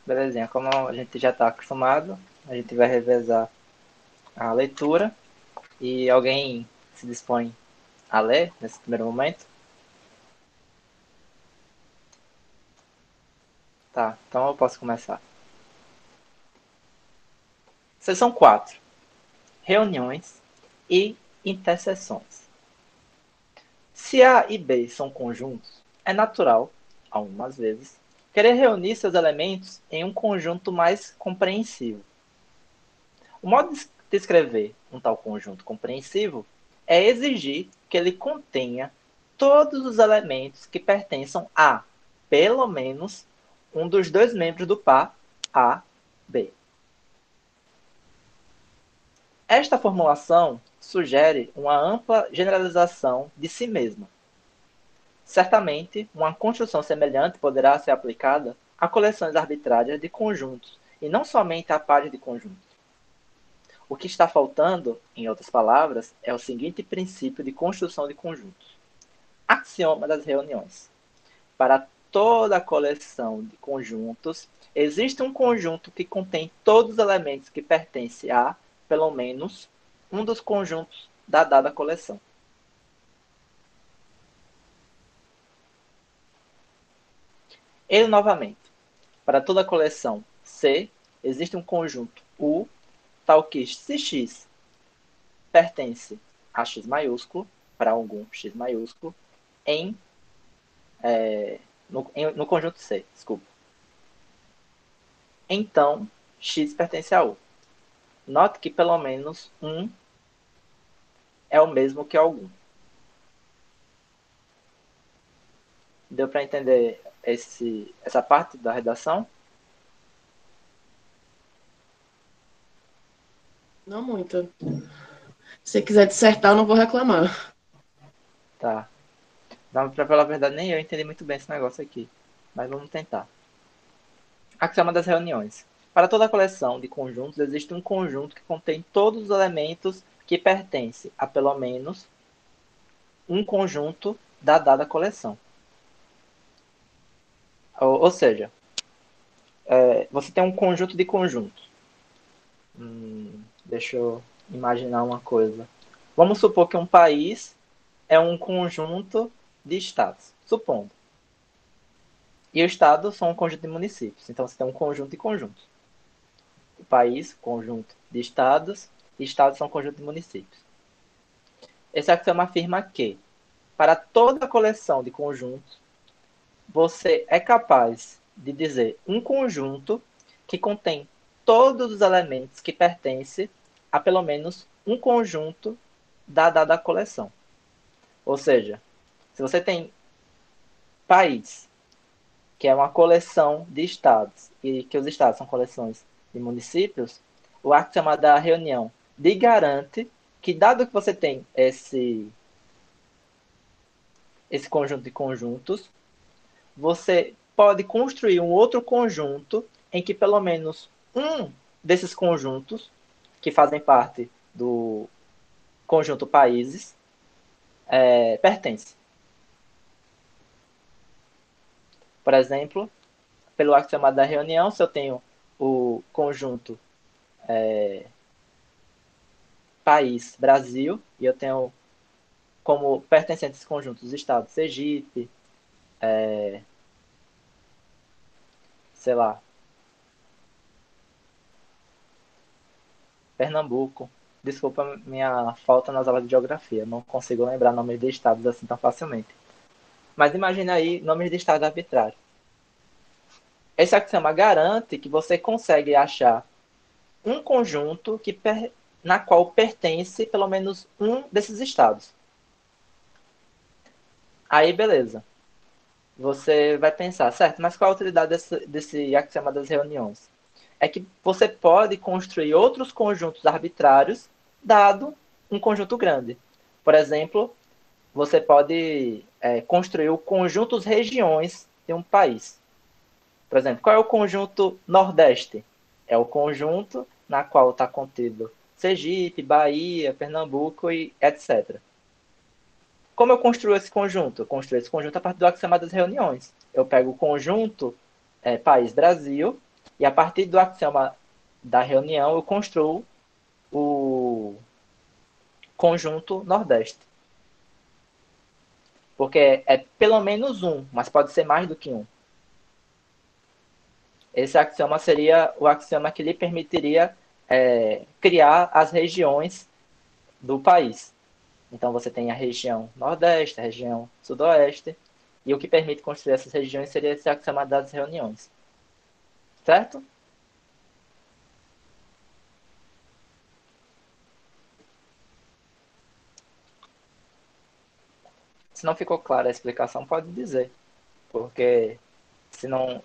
Belezinha, como a gente já está acostumado, a gente vai revezar a leitura e alguém se dispõe a ler nesse primeiro momento? Tá, então eu posso começar. Seção 4. Reuniões e interseções. Se A e B são conjuntos, é natural, algumas vezes, querer reunir seus elementos em um conjunto mais compreensivo. O modo de descrever um tal conjunto compreensivo é exigir que ele contenha todos os elementos que pertençam a, pelo menos, um dos dois membros do par A, B. Esta formulação sugere uma ampla generalização de si mesma. Certamente, uma construção semelhante poderá ser aplicada a coleções arbitrárias de conjuntos, e não somente a pares de conjuntos. O que está faltando, em outras palavras, é o seguinte princípio de construção de conjuntos. Axioma das reuniões. Para toda coleção de conjuntos, existe um conjunto que contém todos os elementos que pertencem a, pelo menos, um dos conjuntos da dada coleção. Ele novamente. Para toda coleção C, existe um conjunto U, tal que se X pertence a X maiúsculo, para algum X maiúsculo, em no conjunto C, desculpa. Então, X pertence a U. Note que pelo menos um é o mesmo que algum. Deu para entender essa parte da redação? Não muito. Se quiser dissertar, eu não vou reclamar. Tá. Não, pra falar a verdade, nem eu entendi muito bem esse negócio aqui. Mas vamos tentar. Axioma das reuniões. Para toda coleção de conjuntos, existe um conjunto que contém todos os elementos que pertencem a pelo menos um conjunto da dada coleção. Ou seja, você tem um conjunto de conjuntos. Deixa eu imaginar uma coisa. Vamos supor que um país é um conjunto de estados. Supondo. E o estado são um conjunto de municípios. Então você tem um conjunto de conjuntos. O país, conjunto de estados, e estados são um conjunto de municípios. Esse axioma afirma que, para toda coleção de conjuntos, você é capaz de dizer um conjunto que contém todos os elementos que pertencem a pelo menos um conjunto da dada coleção. Ou seja, se você tem país, que é uma coleção de estados, e que os estados são coleções de municípios, o axioma da reunião lhe garante que, dado que você tem esse conjunto de conjuntos, você pode construir um outro conjunto em que pelo menos um desses conjuntos, que fazem parte do conjunto países, pertence. Por exemplo, pelo axioma da reunião, se eu tenho o conjunto país Brasil, e eu tenho como pertencentes conjuntos os estados Sergipe, sei lá, Pernambuco. Desculpa minha falta nas aulas de geografia, não consigo lembrar nomes de estados assim tão facilmente. Mas imagine aí nomes de estados arbitrários. Esse axioma garante que você consegue achar um conjunto na qual pertence pelo menos um desses estados. Aí, beleza. Você vai pensar, certo, mas qual a utilidade desse axioma das reuniões? É que você pode construir outros conjuntos arbitrários dado um conjunto grande. Por exemplo, você pode construir o conjunto regiões de um país. Por exemplo, qual é o conjunto Nordeste? É o conjunto na qual está contido Sergipe, Bahia, Pernambuco e etc. Como eu construo esse conjunto? Eu construo esse conjunto a partir do axioma das reuniões. Eu pego o conjunto País Brasil E a partir do axioma da reunião, eu construo o conjunto Nordeste. Porque é pelo menos um, mas pode ser mais do que um. Esse axioma seria o axioma que lhe permitiria criar as regiões do país. Então você tem a região Nordeste, a região Sudoeste, e o que permite construir essas regiões seria esse axioma das reuniões. Certo? Se não ficou clara a explicação, pode dizer. Porque se não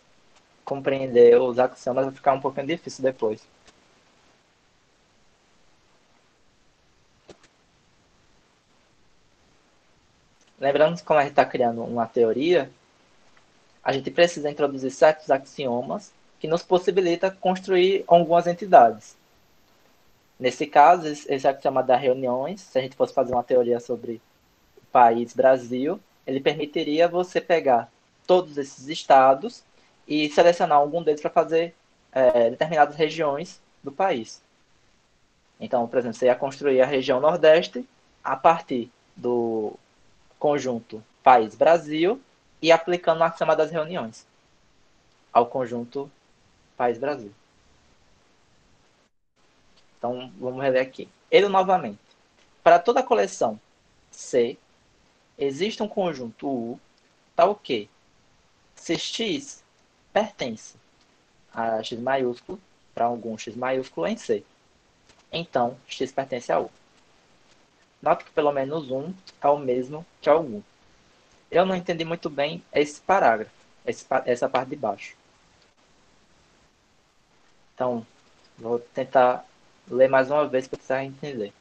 compreender os axiomas, vai ficar um pouquinho difícil depois. Lembrando que, como a gente está criando uma teoria, a gente precisa introduzir certos axiomas que nos possibilita construir algumas entidades. Nesse caso, esse axioma das reuniões, se a gente fosse fazer uma teoria sobre o país Brasil, ele permitiria você pegar todos esses estados e selecionar algum deles para fazer determinadas regiões do país. Então, por exemplo, você ia construir a região Nordeste a partir do conjunto País Brasil e aplicando o axioma das reuniões ao conjunto País Brasil. Então, vamos reler aqui. Ele novamente. Para toda a coleção C, existe um conjunto U, tal que, se X pertence a X maiúsculo, para algum X maiúsculo em C, então X pertence a U. Note que pelo menos um é o mesmo que algum. Eu não entendi muito bem esse parágrafo, essa parte de baixo. Então, vou tentar ler mais uma vez para você entender.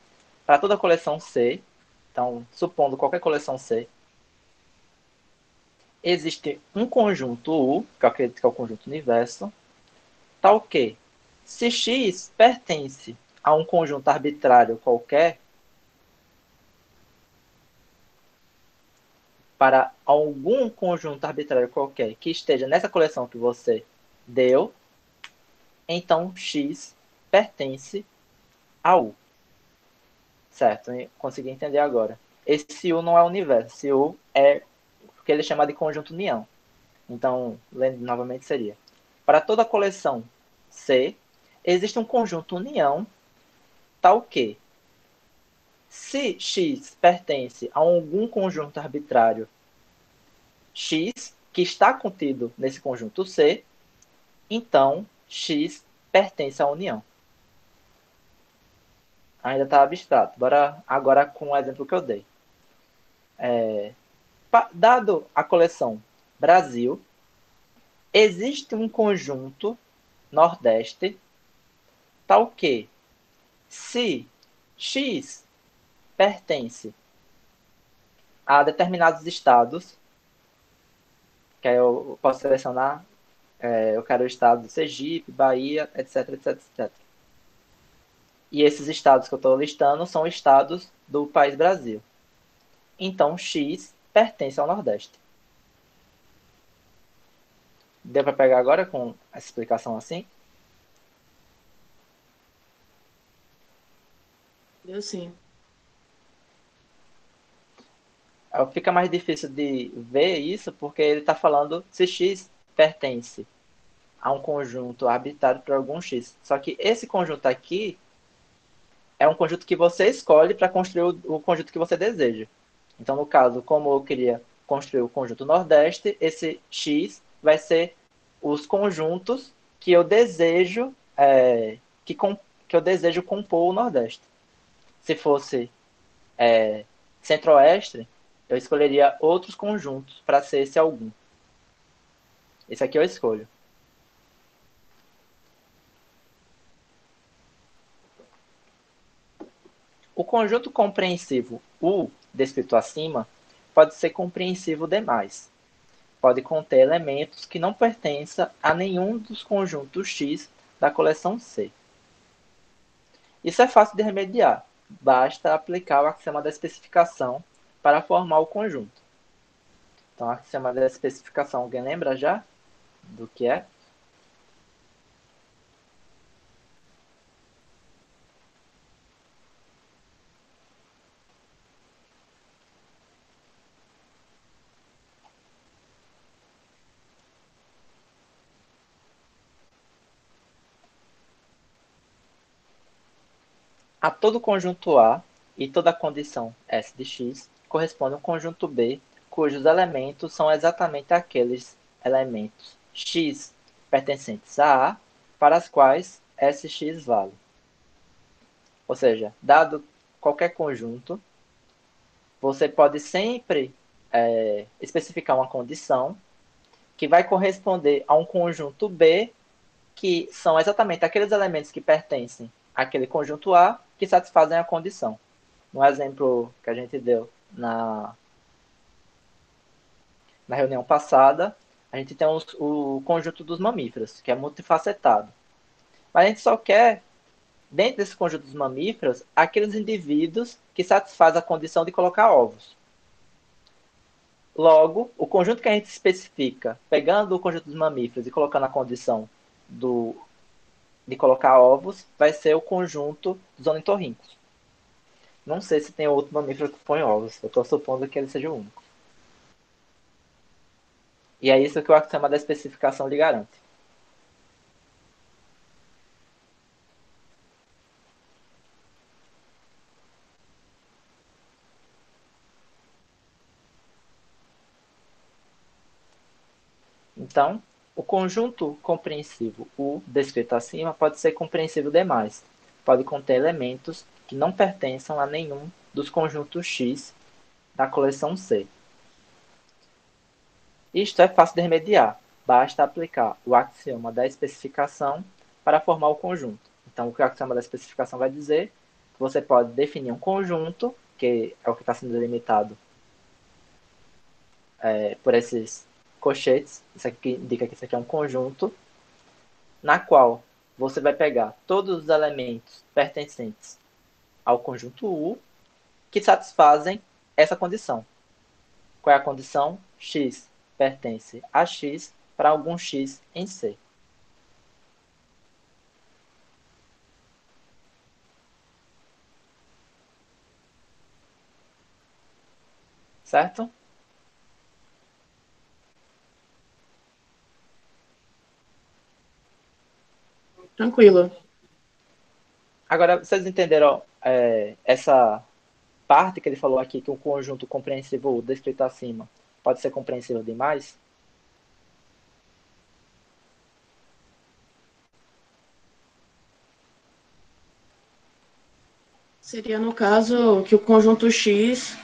Para toda a coleção C, então, supondo qualquer coleção C, existe um conjunto U, que eu acredito que é o conjunto universo, tal que, se X pertence a um conjunto arbitrário qualquer, para algum conjunto arbitrário qualquer que esteja nessa coleção que você deu, então X pertence a U. Certo? Consegui entender agora. Esse U não é o universo. Esse U é o que ele chama de conjunto união. Então, lendo novamente, seria: para toda coleção C, existe um conjunto união tal que, se X pertence a algum conjunto arbitrário X, que está contido nesse conjunto C, então X pertence à união. Ainda está abstrato. Bora agora com o exemplo que eu dei. Dado a coleção Brasil, existe um conjunto Nordeste tal que, se X pertence a determinados estados, que aí eu posso selecionar, eu quero o estado de Sergipe, Bahia, etc, etc, etc. E esses estados que eu estou listando são estados do país Brasil. Então, X pertence ao Nordeste. Deu para pegar agora com essa explicação assim? Eu sim. Fica mais difícil de ver isso porque ele está falando se X pertence a um conjunto arbitrário para algum X. Só que esse conjunto aqui é um conjunto que você escolhe para construir o conjunto que você deseja. Então, no caso, como eu queria construir o conjunto Nordeste, esse X vai ser os conjuntos que eu desejo que eu desejo compor o Nordeste. Se fosse Centro-Oeste, eu escolheria outros conjuntos para ser esse algum. Esse aqui eu escolho. O conjunto compreensivo U, descrito acima, pode ser compreensivo demais. Pode conter elementos que não pertençam a nenhum dos conjuntos X da coleção C. Isso é fácil de remediar. Basta aplicar o axioma da especificação para formar o conjunto. Então, o axioma da especificação, alguém lembra já do que é? A todo conjunto A e toda condição S de X corresponde a um conjunto B cujos elementos são exatamente aqueles elementos X pertencentes a A para as quais SX vale. Ou seja, dado qualquer conjunto, você pode sempre especificar uma condição que vai corresponder a um conjunto B, que são exatamente aqueles elementos que pertencem àquele conjunto A que satisfazem a condição. No exemplo que a gente deu na reunião passada, a gente tem o conjunto dos mamíferos, que é multifacetado. Mas a gente só quer, dentro desse conjunto dos mamíferos, aqueles indivíduos que satisfazem a condição de colocar ovos. Logo, o conjunto que a gente especifica, pegando o conjunto dos mamíferos e colocando a condição de colocar ovos, vai ser o conjunto dos ornitorrincos. Não sei se tem outro mamífero que põe ovos. Eu estou supondo que ele seja o único. E é isso que o axioma da especificação lhe garante. Então, o conjunto compreensivo U descrito acima pode ser compreensível demais. Pode conter elementos que não pertençam a nenhum dos conjuntos X da coleção C. Isto é fácil de remediar. Basta aplicar o axioma da especificação para formar o conjunto. Então, o que o axioma da especificação vai dizer? Que você pode definir um conjunto, que é o que está sendo delimitado por esses colchetes. Isso aqui indica que isso aqui é um conjunto, na qual você vai pegar todos os elementos pertencentes ao conjunto U que satisfazem essa condição. Qual é a condição? X pertence a X para algum X em C. Certo? Tranquilo. Agora, vocês entenderam essa parte que ele falou aqui, que o conjunto compreensível descrito acima pode ser compreensível demais? Seria, no caso, que o conjunto X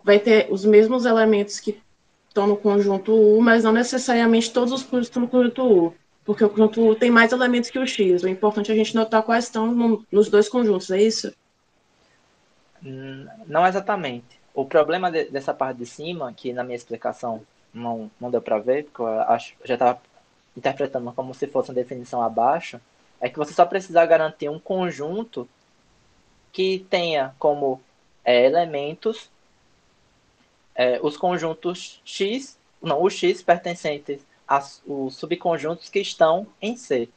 vai ter os mesmos elementos que estão no conjunto U, mas não necessariamente todos os conjuntos estão no conjunto U, porque o conjunto U tem mais elementos que o X. O importante é a gente notar quais estão nos dois conjuntos, é isso? Não exatamente. O problema dessa parte de cima, que na minha explicação não deu para ver, porque eu já estava interpretando como se fosse uma definição abaixo, é que você só precisa garantir um conjunto que tenha como elementos os conjuntos X, não, os X pertencentes aos subconjuntos que estão em C.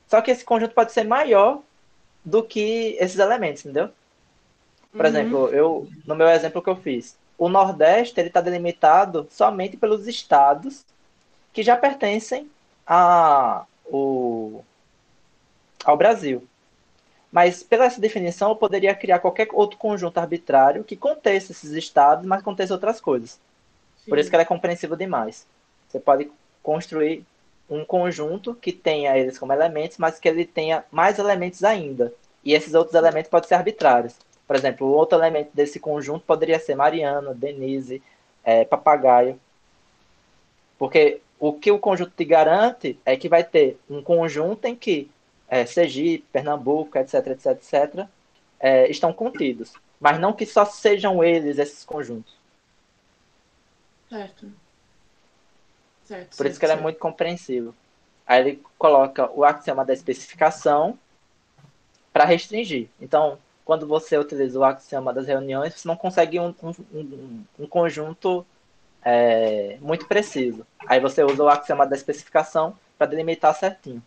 Só que esse conjunto pode ser maior do que esses elementos, entendeu? Por exemplo, no meu exemplo que eu fiz, o Nordeste está delimitado somente pelos estados que já pertencem ao Brasil. Mas, pela essa definição, eu poderia criar qualquer outro conjunto arbitrário que conteça esses estados, mas conteça outras coisas. Por isso que ela é compreensível demais. Você pode construir um conjunto que tenha eles como elementos, mas que ele tenha mais elementos ainda. E esses outros elementos podem ser arbitrários. Por exemplo, o outro elemento desse conjunto poderia ser Mariana, Denise, Papagaio. Porque o que o conjunto te garante é que vai ter um conjunto em que Sergipe, Pernambuco, etc, etc, etc, estão contidos. Mas não que só sejam eles esses conjuntos. Certo. Certo, Por isso certo, que ele é certo. muito compreensível. Aí ele coloca o axioma da especificação para restringir. Então, quando você utiliza o axioma das reuniões, você não consegue um conjunto muito preciso. Aí você usa o axioma da especificação para delimitar certinho.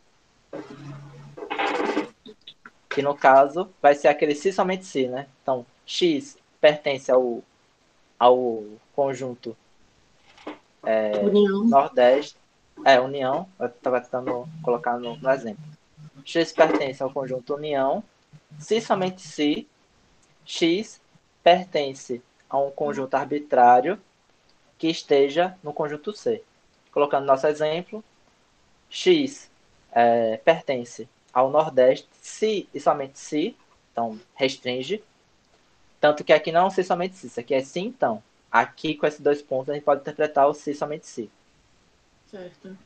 Que no caso vai ser aquele se somente se, né? Então, X pertence ao conjunto União. Nordeste, União, eu estava tentando colocar no exemplo. X pertence ao conjunto União, se somente se X pertence a um conjunto arbitrário que esteja no conjunto C. Colocando nosso exemplo, X pertence ao Nordeste se e somente se, então restringe, tanto que aqui não é se somente se, isso aqui é se então. Aqui com esses dois pontos a gente pode interpretar o se somente se. Certo.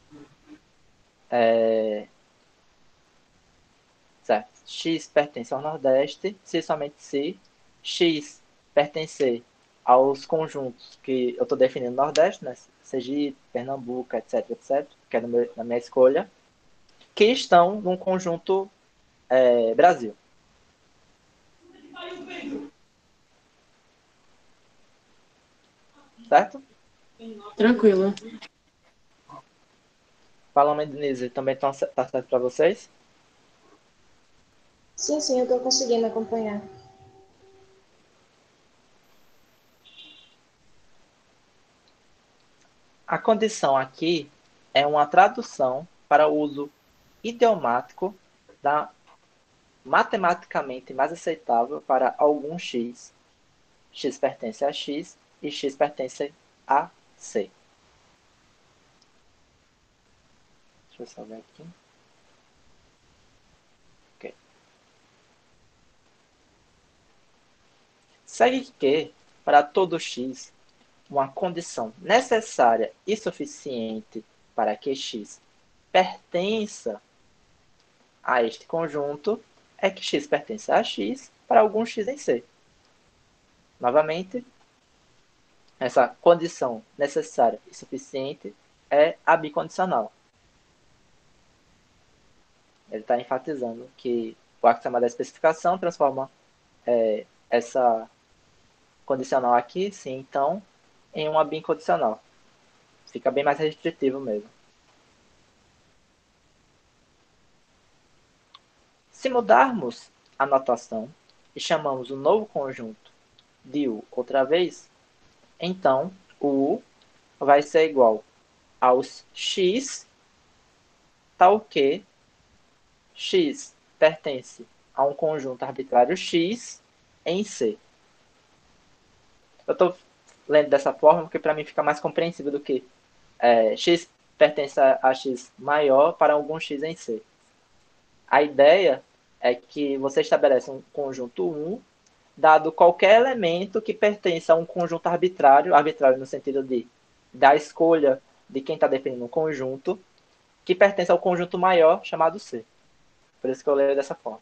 Certo. X pertence ao Nordeste, se somente se. X pertencer aos conjuntos que eu estou definindo no Nordeste, né? Sergipe, Pernambuco, etc, etc, que é na minha escolha, que estão num conjunto Brasil. Certo? Tranquilo. Paloma e Denise, também tá certo para vocês? Sim, sim, eu estou conseguindo acompanhar. A condição aqui é uma tradução para o uso idiomático da matematicamente mais aceitável para algum x. X pertence a x e x pertence a c. Deixa eu só ver aqui. Ok. Segue que, para todo x, uma condição necessária e suficiente para que x pertença a este conjunto é que x pertence a x para algum x em C. Novamente, essa condição necessária e suficiente é a bicondicional. Ele está enfatizando que o axioma da especificação transforma essa condicional aqui, sim, então, em uma bicondicional. Fica bem mais restritivo mesmo. Se mudarmos a notação e chamamos o novo conjunto de U outra vez, então o U vai ser igual aos X, tal que X pertence a um conjunto arbitrário X em C. Eu estou lendo dessa forma porque para mim fica mais compreensível do que X pertence a X maior para algum X em C. A ideia é que você estabelece um conjunto 1, dado qualquer elemento que pertença a um conjunto arbitrário, arbitrário no sentido da escolha de quem está definindo um conjunto, que pertence ao conjunto maior chamado C. Por isso que eu leio dessa forma.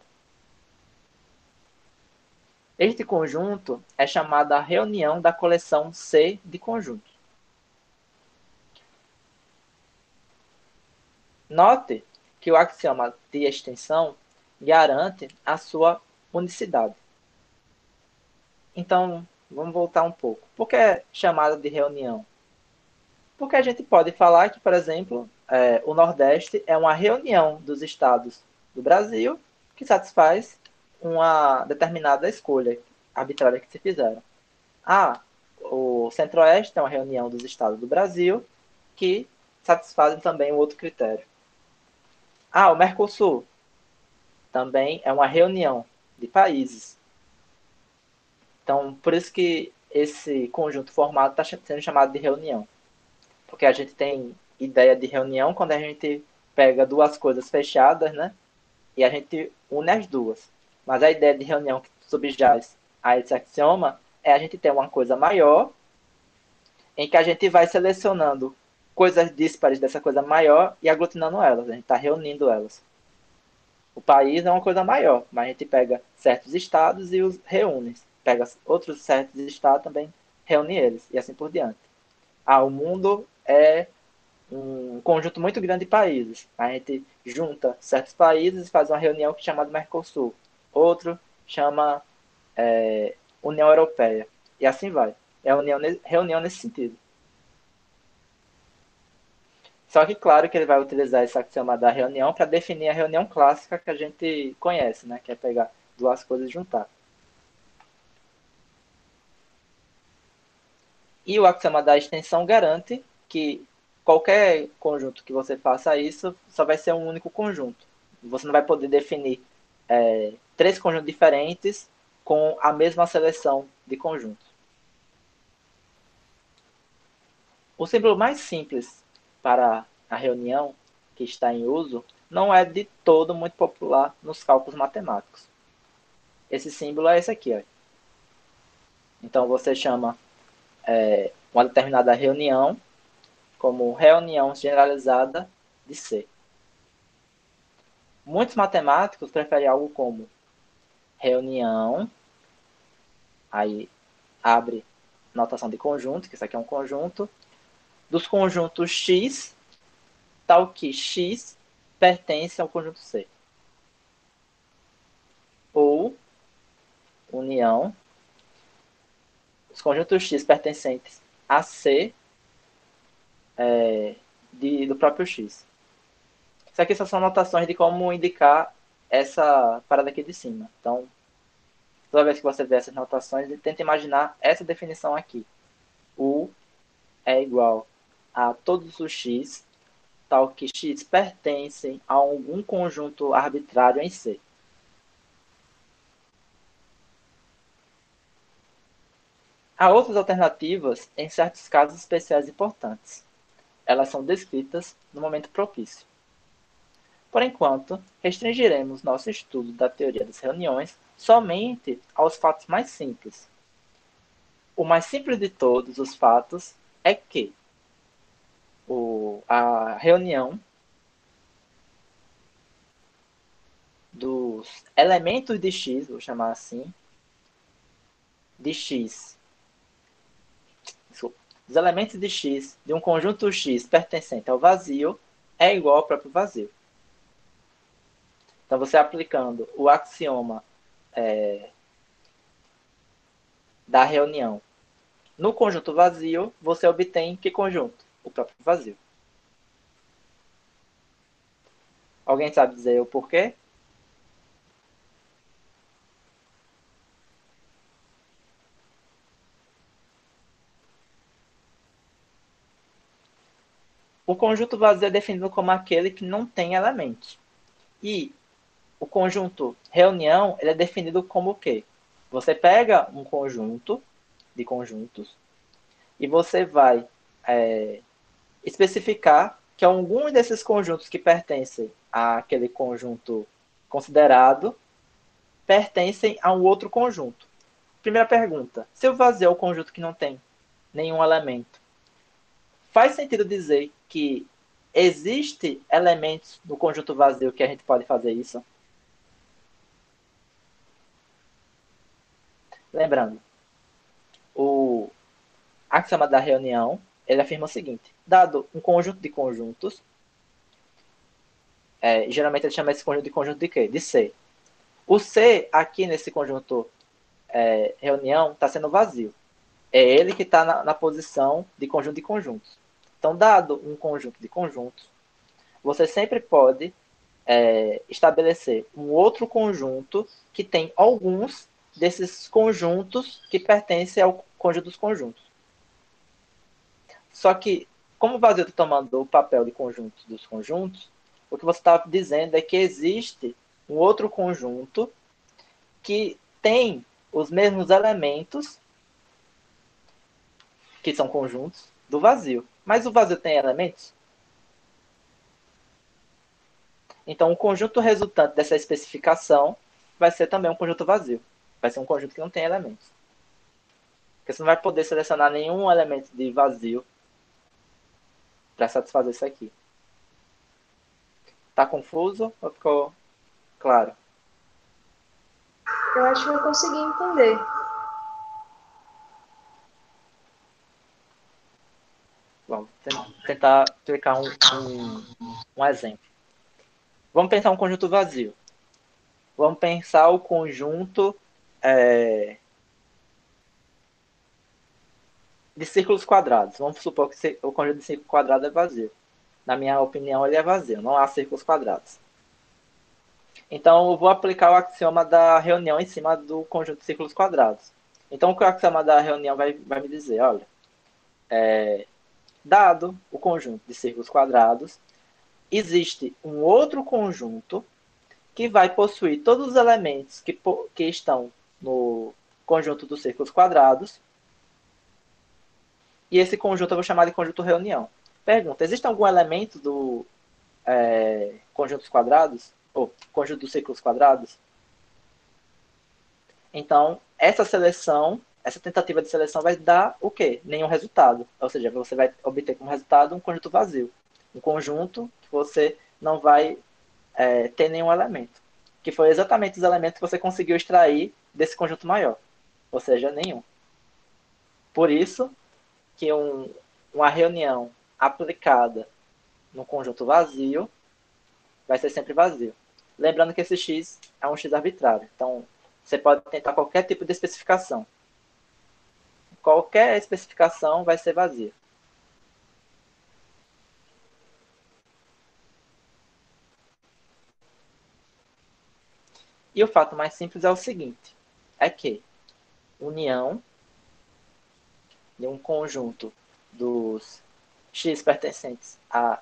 Este conjunto é chamado a reunião da coleção C de conjuntos. Note que o axioma de extensão garante a sua unicidade. Então, vamos voltar um pouco. Por que é chamada de reunião? Porque a gente pode falar que, por exemplo, o Nordeste é uma reunião dos estados do Brasil que satisfaz uma determinada escolha arbitrária que se fizeram. O Centro-Oeste é uma reunião dos estados do Brasil que satisfazem também o outro critério. O Mercosul também é uma reunião de países. Então, por isso que esse conjunto formado está sendo chamado de reunião. Porque a gente tem ideia de reunião quando a gente pega duas coisas fechadas, né? E a gente une as duas. Mas a ideia de reunião que subjaz a esse axioma é a gente ter uma coisa maior em que a gente vai selecionando coisas díspares dessa coisa maior e aglutinando elas. A gente está reunindo elas. O país é uma coisa maior, mas a gente pega certos estados e os reúne. Pega outros certos estados também, reúne eles, e assim por diante. O mundo é um conjunto muito grande de países. A gente junta certos países e faz uma reunião que é chamada Mercosul. Outro chama União Europeia. E assim vai. É reunião nesse sentido. Só que, claro, que ele vai utilizar esse axioma da reunião para definir a reunião clássica que a gente conhece, né? Que é pegar duas coisas e juntar. E o axioma da extensão garante que qualquer conjunto que você faça isso só vai ser um único conjunto. Você não vai poder definir três conjuntos diferentes com a mesma seleção de conjuntos. O símbolo mais simples para a reunião que está em uso não é de todo muito popular nos cálculos matemáticos. Esse símbolo é esse aqui. Ó. Então, você chama uma determinada reunião como reunião generalizada de C. Muitos matemáticos preferem algo como reunião, aí abre notação de conjunto, que isso aqui é um conjunto, dos conjuntos X, tal que X pertence ao conjunto C. Ou união, os conjuntos X pertencentes a C do próprio X. Isso aqui só são anotações de como indicar essa parada aqui de cima. Então, toda vez que você vê essas notações, tenta imaginar essa definição aqui. U é igual a todos os X, tal que X pertencem a algum conjunto arbitrário em C. Há outras alternativas em certos casos especiais importantes. Elas são descritas no momento propício. Por enquanto, restringiremos nosso estudo da teoria das reuniões somente aos fatos mais simples. O mais simples de todos os fatos é que a reunião dos elementos de X, vou chamar assim, de X, os elementos de X de um conjunto X pertencente ao vazio é igual ao próprio vazio. Então, você aplicando o axioma da reunião no conjunto vazio, você obtém que conjunto? O próprio vazio. Alguém sabe dizer o porquê? O conjunto vazio é definido como aquele que não tem elementos. E o conjunto reunião ele é definido como o quê? Você pega um conjunto de conjuntos e você vai especificar que alguns desses conjuntos que pertencem àquele conjunto considerado pertencem a um outro conjunto. Primeira pergunta, se o vazio é o conjunto que não tem nenhum elemento, faz sentido dizer que existe elementos no conjunto vazio que a gente pode fazer isso? Lembrando, o axioma da reunião, ele afirma o seguinte, dado um conjunto de conjuntos, geralmente ele chama esse conjunto de quê? De C. O C, aqui nesse conjunto reunião, está sendo vazio. É ele que está na posição de conjunto de conjuntos. Então, dado um conjunto de conjuntos, você sempre pode estabelecer um outro conjunto que tem alguns desses conjuntos que pertencem ao conjunto dos conjuntos. Só que, como o vazio está tomando o papel de conjunto dos conjuntos, o que você está dizendo é que existe um outro conjunto que tem os mesmos elementos, que são conjuntos, do vazio. Mas o vazio tem elementos? Então, o conjunto resultante dessa especificação vai ser também um conjunto vazio. Vai ser um conjunto que não tem elementos. Porque você não vai poder selecionar nenhum elemento de vazio para satisfazer isso aqui. Tá confuso ou ficou claro? Eu acho que eu consegui entender. Vamos tentar explicar um exemplo. Vamos pensar um conjunto vazio. Vamos pensar o conjunto de círculos quadrados. Vamos supor que o conjunto de círculos quadrados é vazio. Na minha opinião, ele é vazio. Não há círculos quadrados. Então, eu vou aplicar o axioma da reunião em cima do conjunto de círculos quadrados. Então, o que o axioma da reunião vai me dizer? Olha, dado o conjunto de círculos quadrados, existe um outro conjunto que vai possuir todos os elementos que estão no conjunto dos círculos quadrados. E esse conjunto eu vou chamar de conjunto reunião. Pergunta, existe algum elemento do conjunto dos quadrados? Ou conjunto dos círculos quadrados? Então, essa seleção, essa tentativa de seleção vai dar o quê? Nenhum resultado. Ou seja, você vai obter como resultado um conjunto vazio. Um conjunto que você não vai ter nenhum elemento. Que foi exatamente os elementos que você conseguiu extrair desse conjunto maior. Ou seja, nenhum. Por isso que uma reunião aplicada no conjunto vazio vai ser sempre vazio. Lembrando que esse x é um x arbitrário. Então, você pode tentar qualquer tipo de especificação. Qualquer especificação vai ser vazia. E o fato mais simples é o seguinte, é que união de um conjunto dos x pertencentes a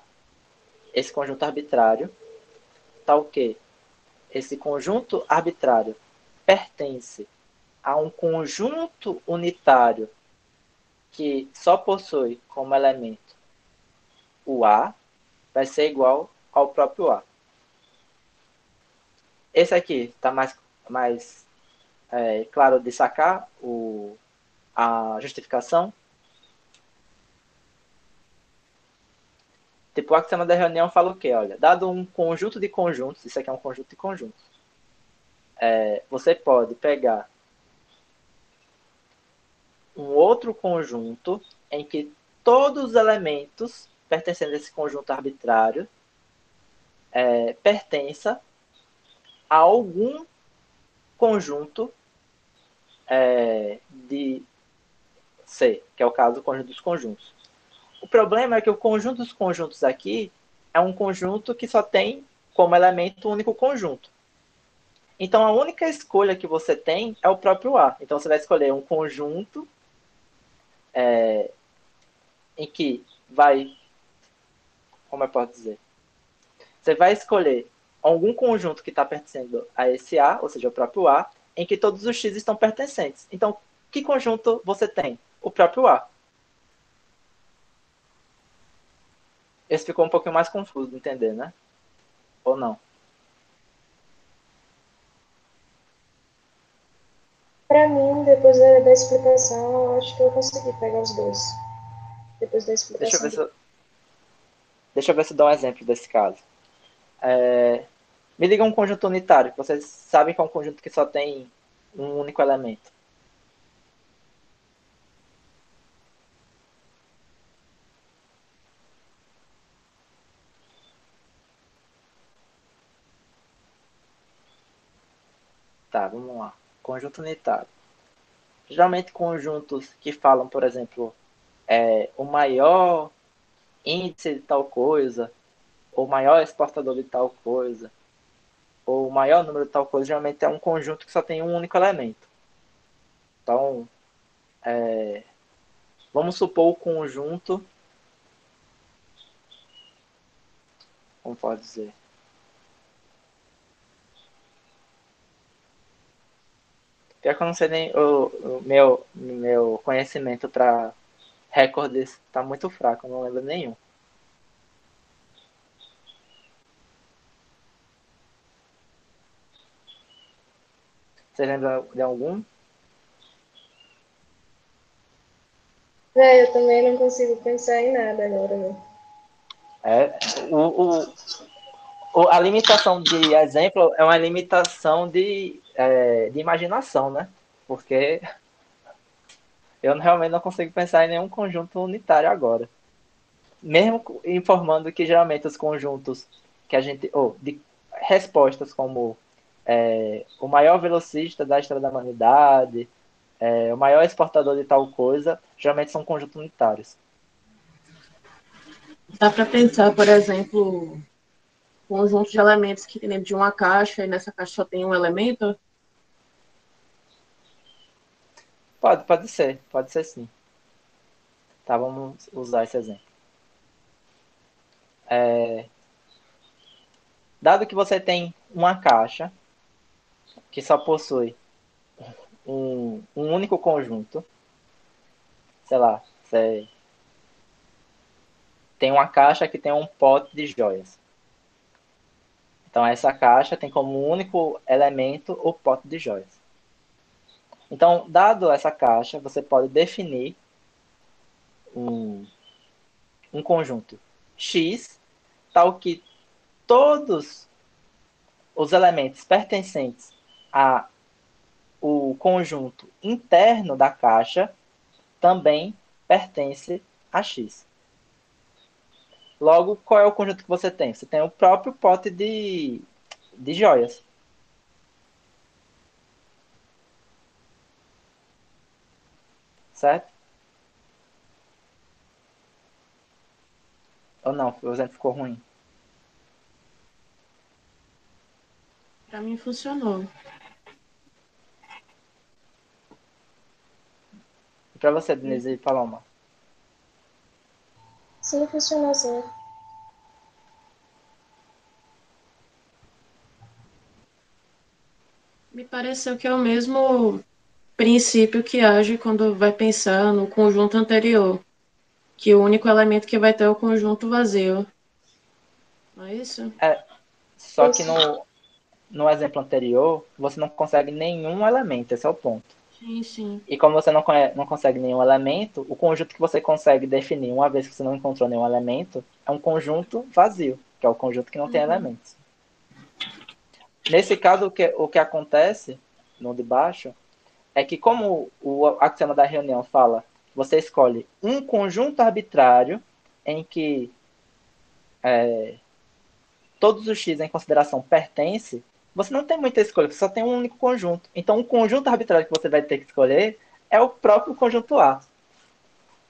esse conjunto arbitrário, tal que esse conjunto arbitrário pertence a um conjunto unitário que só possui como elemento o A, vai ser igual ao próprio A. Esse aqui está mais claro de sacar a justificação. Tipo, o axioma da reunião fala o quê? Olha, dado um conjunto de conjuntos, isso aqui é um conjunto de conjuntos, você pode pegar um outro conjunto em que todos os elementos pertencendo a esse conjunto arbitrário pertença a algum conjunto de C, que é o caso do conjunto dos conjuntos. O problema é que o conjunto dos conjuntos aqui é um conjunto que só tem como elemento um único conjunto. Então, a única escolha que você tem é o próprio A. Então, você vai escolher um conjunto em que vai... Como eu posso dizer? Você vai escolher algum conjunto que está pertencendo a esse A, ou seja, o próprio A, em que todos os X estão pertencentes. Então, que conjunto você tem? O próprio A. Esse ficou um pouquinho mais confuso de entender, né? Ou não? Pra mim, depois da explicação, eu acho que eu consegui pegar os dois. Depois da Deixa eu explicação. ver se eu dou um exemplo desse caso. Me diga um conjunto unitário, que vocês sabem que é um conjunto que só tem um único elemento. Tá, vamos lá. Conjunto unitário. Geralmente conjuntos que falam, por exemplo, o maior índice de tal coisa, ou maior exportador de tal coisa, ou o maior número de tal coisa, geralmente é um conjunto que só tem um único elemento. Então, vamos supor o conjunto, como pode dizer? Pior que eu não sei nem o meu conhecimento para recordes está muito fraco, eu não lembro nenhum. Você lembra de algum? Eu também não consigo pensar em nada agora, né? É, a limitação de exemplo é uma limitação de imaginação, né? Porque eu realmente não consigo pensar em nenhum conjunto unitário agora. Mesmo informando que geralmente os conjuntos que a gente. Ou de respostas como o maior velocista da história da humanidade, o maior exportador de tal coisa, geralmente são conjuntos unitários. Dá para pensar, por exemplo, conjunto de elementos que tem dentro de uma caixa e nessa caixa só tem um elemento? Pode ser sim. Tá, vamos usar esse exemplo. Dado que você tem uma caixa que só possui um único conjunto, sei lá, você tem uma caixa que tem um pote de joias. Então, essa caixa tem como único elemento o pote de joias. Então, dado essa caixa, você pode definir um conjunto X, tal que todos os elementos pertencentes a o conjunto interno da caixa também pertence a X. Logo, qual é o conjunto que você tem? Você tem o próprio pote de joias. Certo? Ou não? O exemplo ficou ruim. Para mim funcionou. E para você, Denise e Paloma? Sim, funcionou sim. Me pareceu que é o mesmo princípio que age quando vai pensar no conjunto anterior, que o único elemento que vai ter é o conjunto vazio. Não é isso? Só que Isso. no exemplo anterior, você não consegue nenhum elemento, esse é o ponto. Sim, sim. E como você não consegue nenhum elemento, o conjunto que você consegue definir, uma vez que você não encontrou nenhum elemento, é um conjunto vazio, que é o conjunto que não tem elementos. Nesse caso, o que acontece no de baixo é que, como o axioma da reunião fala, você escolhe um conjunto arbitrário em que todos os x em consideração pertencem, você não tem muita escolha, você só tem um único conjunto. Então, o conjunto arbitrário que você vai ter que escolher é o próprio conjunto A.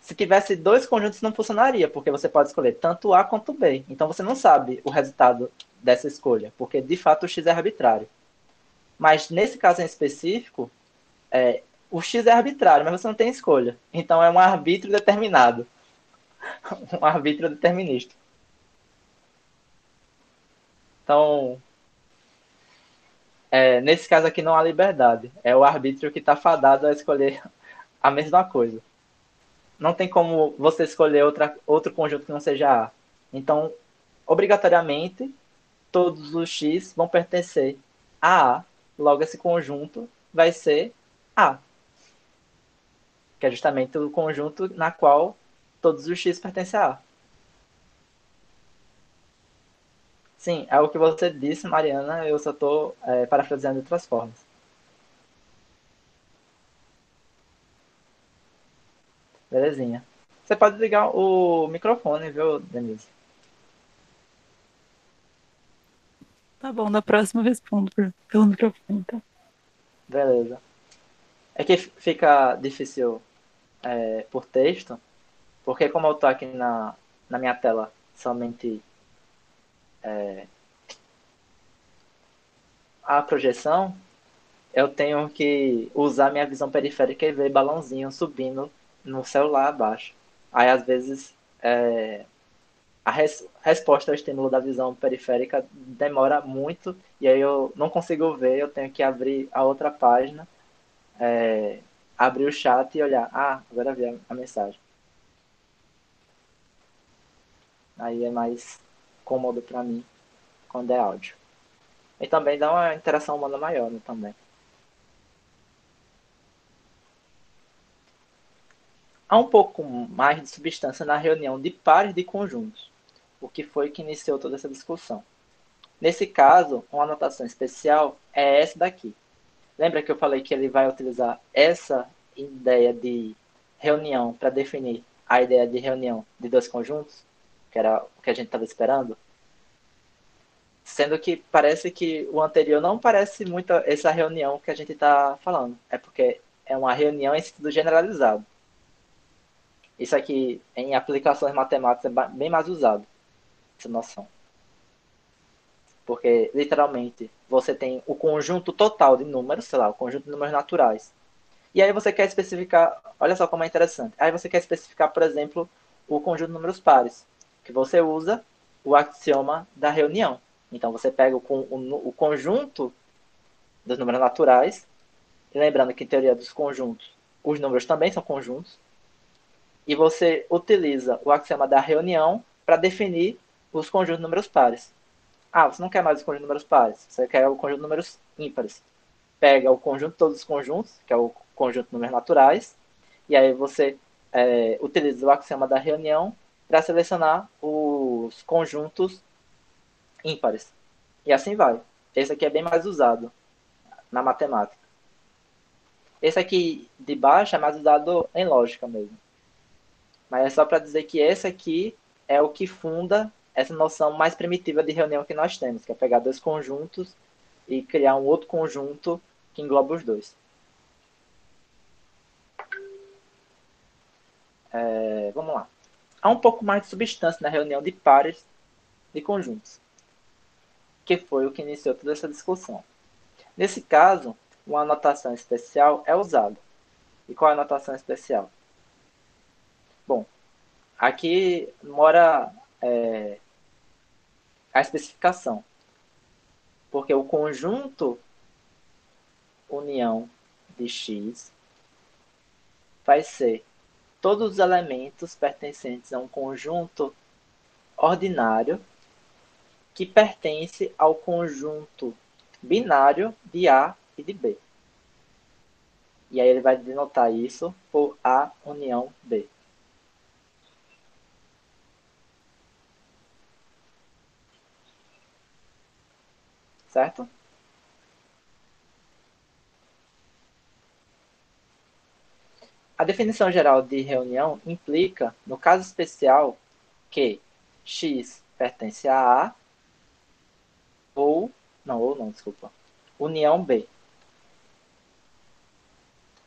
Se tivesse dois conjuntos, não funcionaria, porque você pode escolher tanto A quanto B. Então, você não sabe o resultado dessa escolha, porque, de fato, o x é arbitrário. Mas, nesse caso em específico, o x é arbitrário, mas você não tem escolha. Então, é um arbítrio determinado. Um arbítrio determinístico. Então, nesse caso aqui não há liberdade. É o arbítrio que está fadado a escolher a mesma coisa. Não tem como você escolher outro conjunto que não seja A. Então, obrigatoriamente, todos os x vão pertencer a A. Logo, esse conjunto vai ser A. Que é justamente o conjunto na qual todos os x pertencem a A. Sim, é o que você disse, Mariana. Eu só estou parafraseando de outras formas. Belezinha. Você pode ligar o microfone, viu, Denise? Tá bom, na próxima eu respondo pelo microfone, tá? Beleza. É que fica difícil por texto, porque como eu tô aqui na minha tela somente a projeção, eu tenho que usar minha visão periférica e ver balãozinho subindo no celular abaixo. Aí, às vezes, a resposta ao estímulo da visão periférica demora muito e aí eu não consigo ver, eu tenho que abrir a outra página, abrir o chat e olhar. Ah, agora vi a mensagem. Aí é mais cômodo para mim quando é áudio. E também dá uma interação humana maior, né, também. Há um pouco mais de substância na reunião de pares de conjuntos, o que foi que iniciou toda essa discussão. Nesse caso, uma anotação especial é essa daqui. Lembra que eu falei que ele vai utilizar essa ideia de reunião para definir a ideia de reunião de dois conjuntos, que era o que a gente estava esperando? Sendo que parece que o anterior não parece muito essa reunião que a gente está falando. É porque é uma reunião em sentido generalizado. Isso aqui, em aplicações matemáticas, é bem mais usado, essa noção. Porque, literalmente, você tem o conjunto total de números, sei lá, o conjunto de números naturais. E aí você quer especificar, olha só como é interessante. Aí você quer especificar, por exemplo, o conjunto de números pares, que você usa o axioma da reunião. Então você pega o conjunto dos números naturais E lembrando que em teoria dos conjuntos, os números também são conjuntos. E você utiliza o axioma da reunião para definir os conjuntos de números pares. Ah, você não quer mais o conjunto de números pares, você quer o conjunto de números ímpares. Pega o conjunto de todos os conjuntos, que é o conjunto de números naturais, e aí você utiliza o axioma da reunião para selecionar os conjuntos ímpares. E assim vai. Esse aqui é bem mais usado na matemática. Esse aqui de baixo é mais usado em lógica mesmo. Mas é só para dizer que esse aqui é o que funda essa noção mais primitiva de reunião que nós temos, que é pegar dois conjuntos e criar um outro conjunto que engloba os dois. Vamos lá. Há um pouco mais de substância na reunião de pares de conjuntos, que foi o que iniciou toda essa discussão. Nesse caso, uma anotação especial é usada. E qual é a anotação especial? Bom, aqui mora a especificação. Porque o conjunto união de X vai ser todos os elementos pertencentes a um conjunto ordinário que pertence ao conjunto binário de A e de B. E aí ele vai denotar isso por A união B. Certo? A definição geral de reunião implica, no caso especial, que X pertence a A união B.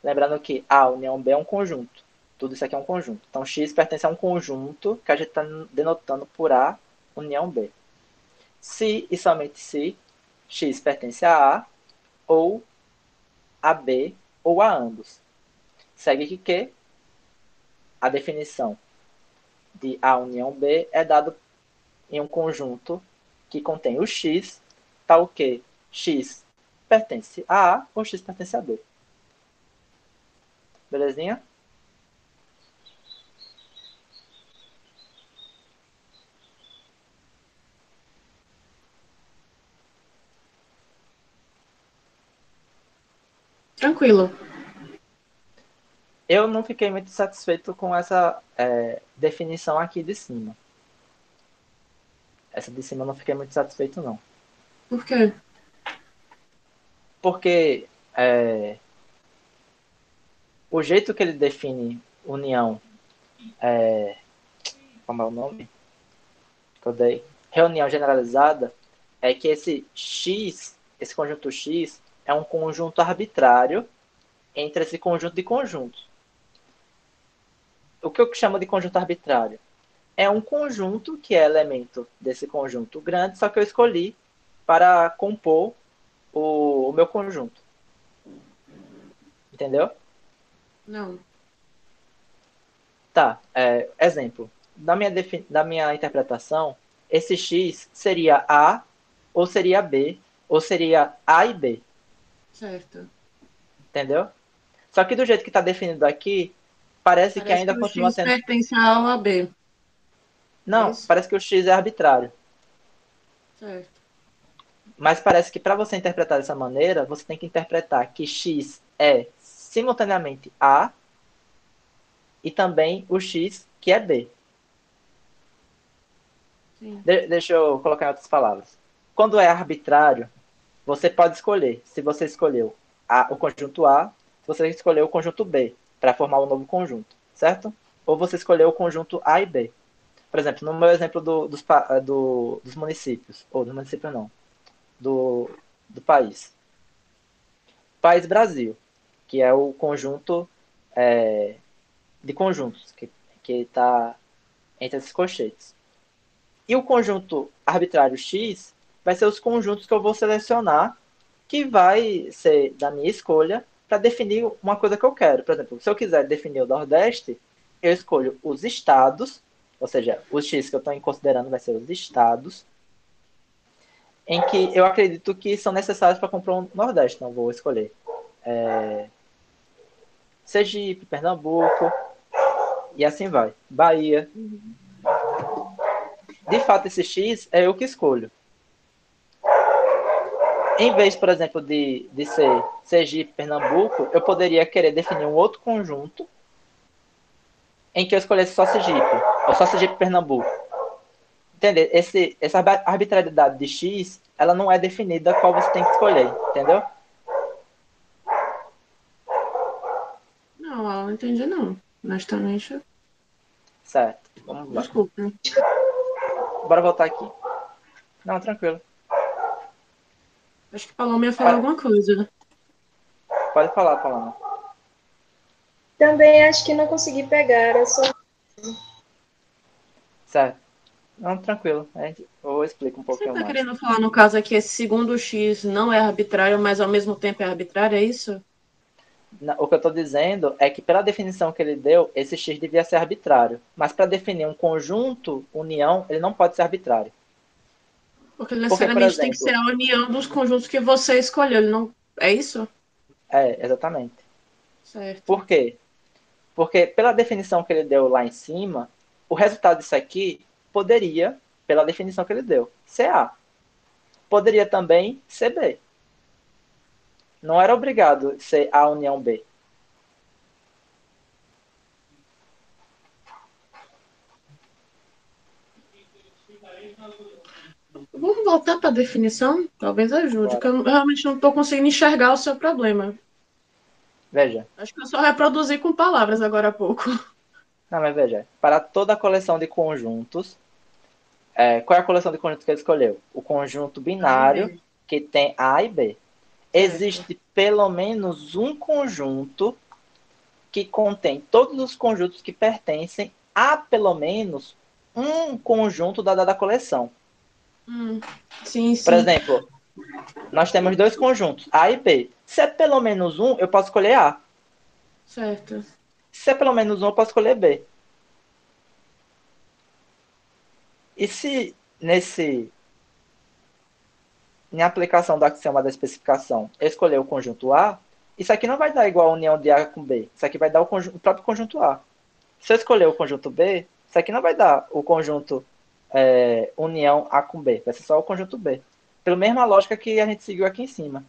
Lembrando que A união B é um conjunto. Tudo isso aqui é um conjunto. Então, X pertence a um conjunto que a gente está denotando por A união B. Se e somente se X pertence a A ou a B ou a ambos. Segue que a definição de A união B é dado em um conjunto que contém o X, tal que X pertence a A ou X pertence a B. Belezinha? Tranquilo. Eu não fiquei muito satisfeito com essa definição aqui de cima. Essa de cima eu não fiquei muito satisfeito, não. Por quê? Porque o jeito que ele define união, como é o nome que eu dei? Reunião generalizada, é que esse X, esse conjunto X, é um conjunto arbitrário entre esse conjunto de conjuntos. O que eu chamo de conjunto arbitrário? É um conjunto que é elemento desse conjunto grande, só que eu escolhi para compor o meu conjunto. Entendeu? Não. Tá, exemplo. Da minha interpretação, esse X seria A, ou seria B, ou seria A e B. Certo. Entendeu? Só que do jeito que está definido aqui, parece que ainda que o continua X sendo... pertence a A ou a B. Não, Isso? parece que o X é arbitrário. Certo. Mas parece que para você interpretar dessa maneira, você tem que interpretar que X é simultaneamente A e também o X que é B. Sim. Deixa eu colocar em outras palavras. Quando é arbitrário, você pode escolher. Se você escolheu o conjunto A, você escolheu o conjunto B para formar um novo conjunto, certo? Ou você escolheu o conjunto A e B. Por exemplo, no meu exemplo dos municípios, ou dos municípios não, do país. País Brasil, que é o conjunto de conjuntos que está entre esses colchetes. E o conjunto arbitrário X vai ser os conjuntos que eu vou selecionar, que vai ser da minha escolha para definir uma coisa que eu quero. Por exemplo, se eu quiser definir o Nordeste, eu escolho os estados, ou seja, os X que eu estou considerando vai ser os estados, em que eu acredito que são necessários para comprar um Nordeste. Então, vou escolher Sergipe, Pernambuco, e assim vai. Bahia. De fato, esse X é eu que escolho. Em vez, por exemplo, de ser Sergipe, Pernambuco, eu poderia querer definir um outro conjunto em que eu escolhesse só Sergipe, ou só Sergipe, Pernambuco. Entender? Essa arbitrariedade de X, ela não é definida qual você tem que escolher, entendeu? Não, eu não entendi, não. Honestamente, Certo. Vamos lá. desculpa. Bora voltar aqui. Não, tranquilo. Acho que Paloma ia falar alguma coisa. Pode falar, Paloma. Também acho que não consegui pegar, era só. Certo. Não, tranquilo. Eu explico um Você pouquinho está mais. querendo falar, no caso aqui, esse segundo X não é arbitrário, mas ao mesmo tempo é arbitrário, é isso? O que eu estou dizendo é que, pela definição que ele deu, esse X devia ser arbitrário. Mas para definir um conjunto, união, ele não pode ser arbitrário. Porque Porque, por necessariamente tem que ser exemplo, a união dos conjuntos que você escolheu. Ele não... É isso? exatamente. Certo. Por quê? Porque, pela definição que ele deu lá em cima, o resultado disso aqui poderia, pela definição que ele deu, ser A. Poderia também ser B. Não era obrigado ser A união B. Vamos voltar para a definição? Talvez ajude, que Bora. eu realmente não estou conseguindo enxergar o seu problema. Veja. Acho que eu só reproduzi com palavras agora há pouco. Não, mas veja. Para toda a coleção de conjuntos, qual é a coleção de conjuntos que ele escolheu? O conjunto A e binário, B. que tem A e B. Certo. Existe pelo menos um conjunto que contém todos os conjuntos que pertencem a pelo menos um conjunto da dada coleção. Sim, Por sim. exemplo, nós temos dois conjuntos, A e B. Se é pelo menos um, eu posso escolher A. Certo. Se é pelo menos um, eu posso escolher B. E se na aplicação do axioma da especificação, eu escolher o conjunto A, isso aqui não vai dar igual a união de A com B. Isso aqui vai dar o próprio conjunto A. Se eu escolher o conjunto B, isso aqui não vai dar o conjunto união A com B. Vai ser só o conjunto B. Pela mesma lógica que a gente seguiu aqui em cima.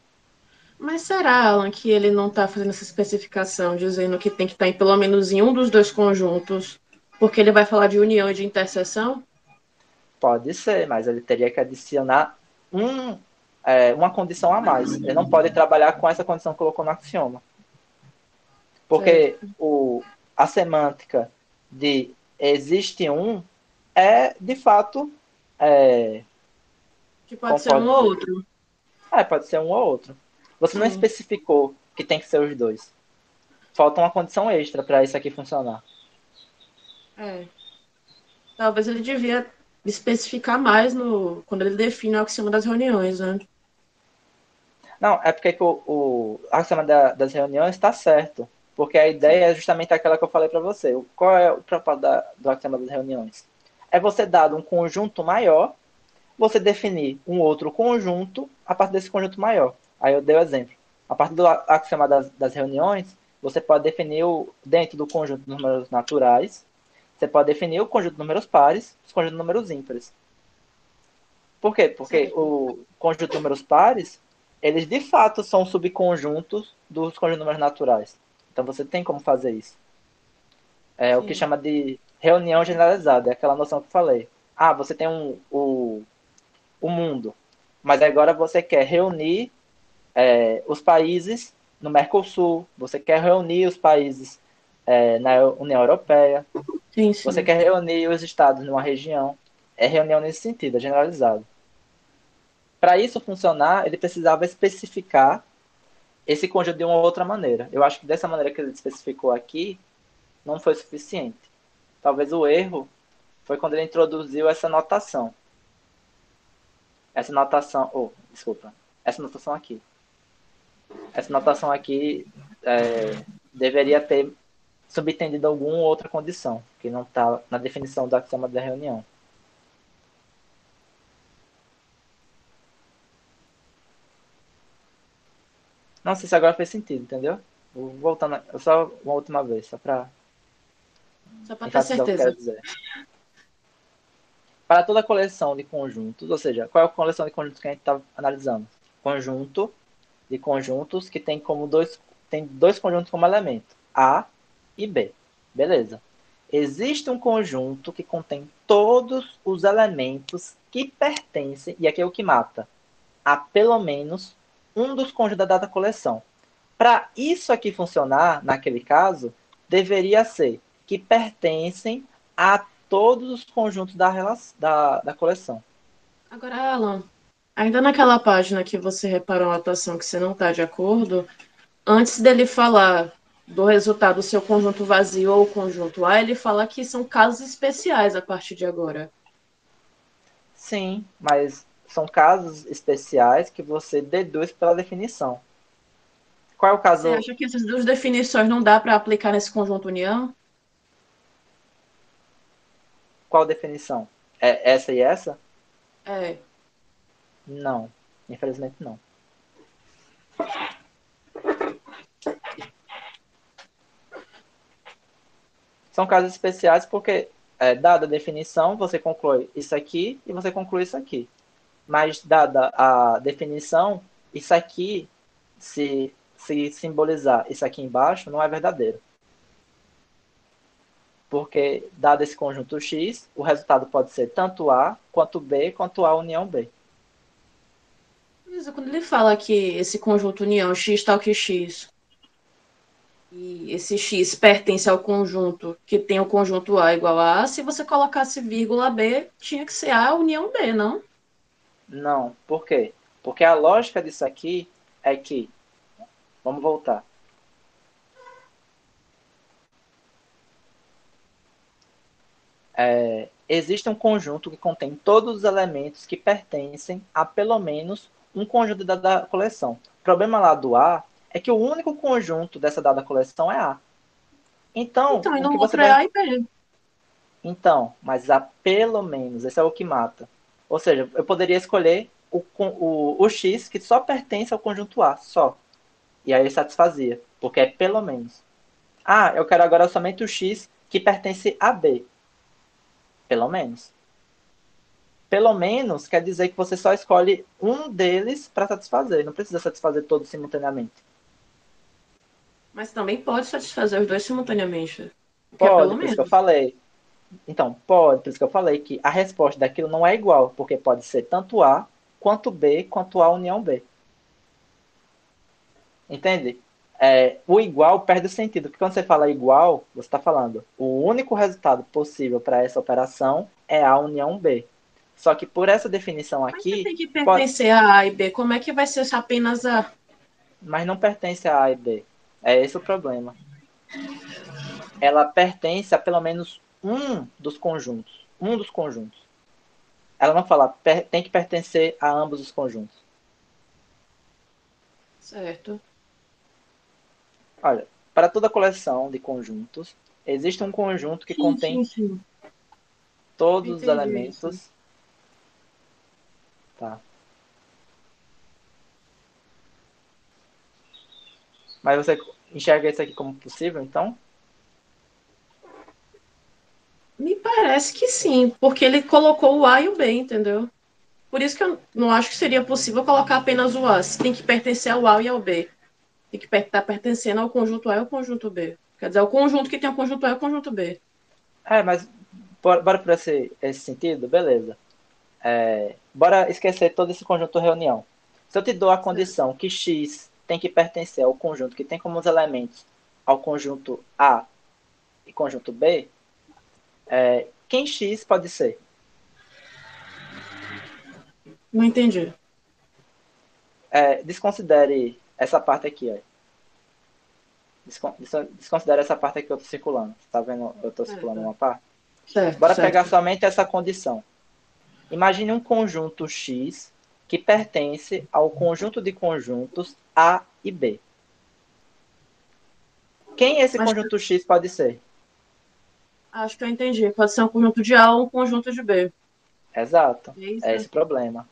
Mas será, Alan, que ele não está fazendo essa especificação, dizendo que tem que estar em pelo menos em um dos dois conjuntos, porque ele vai falar de união e de interseção? Pode ser, mas ele teria que adicionar uma condição a mais. Ele não pode trabalhar com essa condição que colocou no axioma. Porque Certo. a semântica de existe um é, de fato, Que pode como ser um pode ou dizer? outro. Pode ser um ou outro. Você não Sim. especificou que tem que ser os dois. Falta uma condição extra para isso aqui funcionar. É. Talvez ele devia especificar mais no quando ele define o axioma das reuniões, né? Não, é porque o axioma das reuniões está certo. Porque a ideia é justamente aquela que eu falei para você. Qual é o propósito do axioma das reuniões? É você, dado um conjunto maior, você definir um outro conjunto a partir desse conjunto maior. Aí eu dei o exemplo. A partir do axioma das reuniões, você pode definir dentro do conjunto de números naturais, você pode definir o conjunto de números pares, os conjuntos de números ímpares. Por quê? Porque Certo. o conjunto de números pares, eles de fato são subconjuntos dos conjuntos de números naturais. Então você tem como fazer isso. É o que Sim. chama de reunião generalizada, é aquela noção que eu falei. Você tem o mundo, mas agora você quer reunir os países no Mercosul, você quer reunir os países na União Europeia, Sim, você sim. quer reunir os estados numa região. É reunião nesse sentido, é generalizado. Para isso funcionar, ele precisava especificar esse conjunto de uma outra maneira. Eu acho que dessa maneira que ele especificou aqui, não foi suficiente. Talvez o erro foi quando ele introduziu essa notação. Essa notação, desculpa, essa notação aqui. Essa notação aqui deveria ter subentendido alguma outra condição, que não está na definição do axioma da reunião. Não sei se agora fez sentido, entendeu? Vou voltando só uma última vez, só para Só para ter enfatizar o que eu quero certeza. dizer. Para toda coleção de conjuntos, ou seja, qual é a coleção de conjuntos que a gente está analisando? Conjunto de conjuntos que tem dois conjuntos como elemento, A e B. Beleza. Existe um conjunto que contém todos os elementos que pertencem, e aqui é o que mata, a pelo menos um dos conjuntos da dada coleção. Para isso aqui funcionar, naquele caso, deveria ser que pertencem a todos os conjuntos da coleção. Agora, Alan, ainda naquela página que você reparou uma atuação que você não está de acordo, antes dele falar do resultado do seu conjunto vazio ou conjunto A, ele fala que são casos especiais a partir de agora. Sim, mas são casos especiais que você deduz pela definição. Qual é o Você caso? acha que essas duas definições não dá para aplicar nesse conjunto união? Qual definição? É essa e essa? É. Não, infelizmente não. São casos especiais porque, dada a definição, você conclui isso aqui e você conclui isso aqui. Mas, dada a definição, isso aqui, se simbolizar isso aqui embaixo, não é verdadeiro. Porque, dado esse conjunto X, o resultado pode ser tanto A, quanto B, quanto A união B. Mas quando ele fala que esse conjunto união X tal que X, e esse X pertence ao conjunto que tem o conjunto A igual a A, se você colocasse vírgula B, tinha que ser A união B, não? Não, por quê? Porque a lógica disso aqui é que, vamos voltar. Existe um conjunto que contém todos os elementos que pertencem a pelo menos um conjunto da dada coleção. O problema lá do A é que o único conjunto dessa dada coleção é A. Então, Então, e o no que você outro é deve... A e B. Então, mas a pelo menos, esse é o que mata. Ou seja, eu poderia escolher o X que só pertence ao conjunto A, só. E aí satisfazia, porque é pelo menos. Ah, eu quero agora somente o X que pertence a B. Pelo menos. Pelo menos quer dizer que você só escolhe um deles para satisfazer. Não precisa satisfazer todos simultaneamente. Mas também pode satisfazer os dois simultaneamente. Que é Pode, pelo por isso que eu menos. falei. Então, pode, por isso que eu falei que a resposta daquilo não é igual, porque pode ser tanto A, quanto B, quanto A união B. Entende? O igual perde o sentido, porque quando você fala igual, você está falando o único resultado possível para essa operação é A união B. Só que por essa definição Mas você aqui, tem que pode, pertencer a A e B. Como é que vai ser apenas A? mas não pertence a A e B. É esse o problema. Ela pertence a pelo menos um dos conjuntos. Um dos conjuntos. Ela não fala tem que pertencer a ambos os conjuntos. Certo. Olha, para toda coleção de conjuntos, existe um conjunto que Sim, contém sim, sim. todos os Entendi isso. elementos. Tá. Mas você enxerga isso aqui como possível, então? Me parece que sim, porque ele colocou o A e o B, entendeu? Por isso que eu não acho que seria possível colocar apenas o A. Tem que pertencer ao A e ao B. Tem que estar pertencendo ao conjunto A e ao conjunto B. Quer dizer, o conjunto que tem o conjunto A e o conjunto B. Mas bora por esse sentido? Beleza. Bora esquecer todo esse conjunto reunião. Se eu te dou a Certo. condição que X tem que pertencer ao conjunto que tem como os elementos ao conjunto A e conjunto B, quem X pode ser? Não entendi. Desconsidere essa parte aqui. Desconsidere essa parte aqui que eu estou circulando. Tá vendo? Eu estou circulando Certo, uma parte. certo. Bora pegar Certo. somente essa condição. Imagine um conjunto X que pertence ao conjunto de conjuntos A e B. Quem esse Mas conjunto X pode ser? acho que eu entendi. Pode ser um conjunto de A ou um conjunto de B. Exato. É É isso? esse o problema.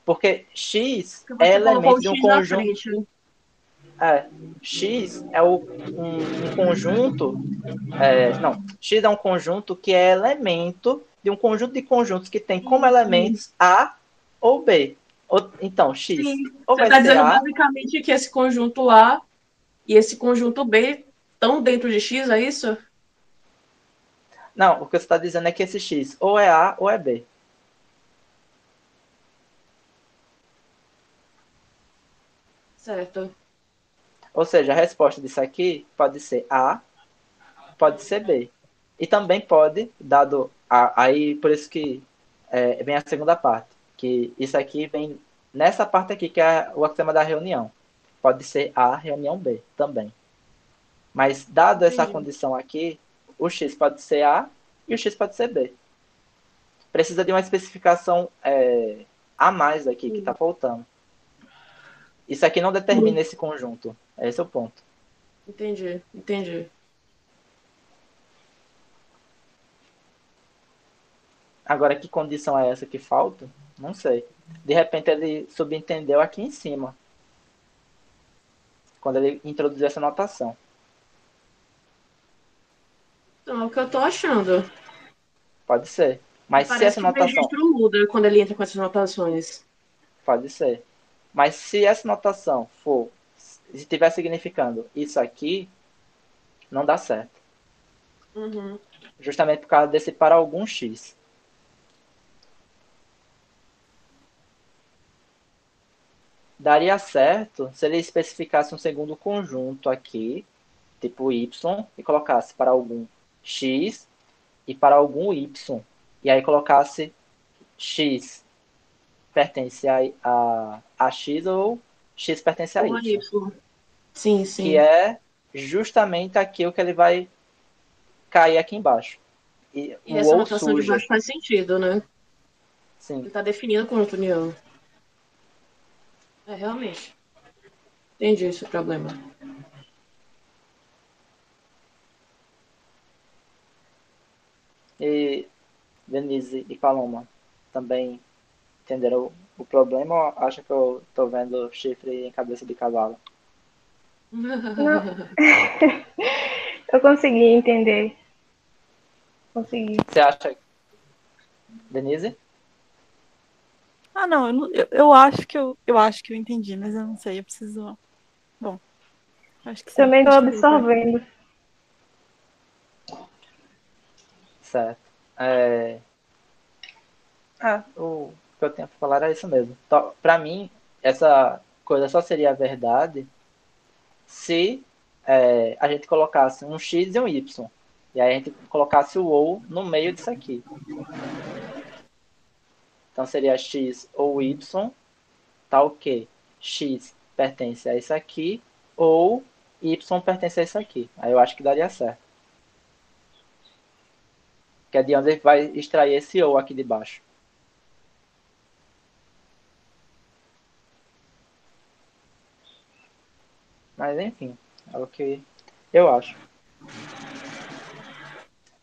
Porque X Porque é você colocou elemento o de um X na conjunto. frente. X é um conjunto. Não, X é um conjunto que é elemento de um conjunto de conjuntos que tem como elementos A ou B. Então, X Sim. ou Você vai está ser dizendo A. basicamente que esse conjunto A e esse conjunto B estão dentro de X, é isso? Não, o que você está dizendo é que esse X ou é A ou é B. Certo. Ou seja, a resposta disso aqui pode ser A, pode ser B. E também pode, dado aí, por isso que vem a segunda parte, que isso aqui vem nessa parte aqui, que é o axioma da reunião. Pode ser A, reunião B também. Mas, dado essa Entendi. condição aqui, o X pode ser A e o X pode ser B. Precisa de uma especificação a mais aqui, que está faltando. Isso aqui não determina esse conjunto. Esse é o ponto. Entendi, entendi. Agora, que condição é essa que falta? Não sei. De repente, ele subentendeu aqui em cima, quando ele introduziu essa notação. Então, é o que eu tô achando. Pode ser. Mas se Parece essa que o notação... registro muda quando ele entra com essas notações. Pode ser. Mas se essa notação for... Se estiver significando isso aqui, não dá certo. Uhum. Justamente por causa desse para algum X. Daria certo se ele especificasse um segundo conjunto aqui, tipo Y, e colocasse para algum X e para algum Y. E aí colocasse X pertence a X ou X pertence a Ou a Y. Y. Sim, Que sim. é justamente aquilo que ele vai cair aqui embaixo. E E o essa ou notação de suja. baixo faz sentido, né? Sim. Ele tá definindo o conjunto união. É, realmente. Entendi esse problema. E Denise e Paloma também entenderam o problema ou acham que eu tô vendo chifre em cabeça de cavalo? Não, eu consegui entender. Consegui. Você acha, Denise? Ah, não, eu acho que eu acho que eu entendi, mas eu não sei, eu preciso. Bom, acho que sim. Também estou Acho que eu vou por aqui. absorvendo. Certo. O que eu tenho para falar é isso mesmo. Para mim, essa coisa só seria verdade se a gente colocasse um X e um Y. E aí a gente colocasse o ou no meio disso aqui. Então seria X ou Y, tá ok. X pertence a isso aqui, ou Y pertence a isso aqui. Aí eu acho que daria certo. Que é de onde ele vai extrair esse ou aqui de baixo. Mas enfim, é o que eu acho.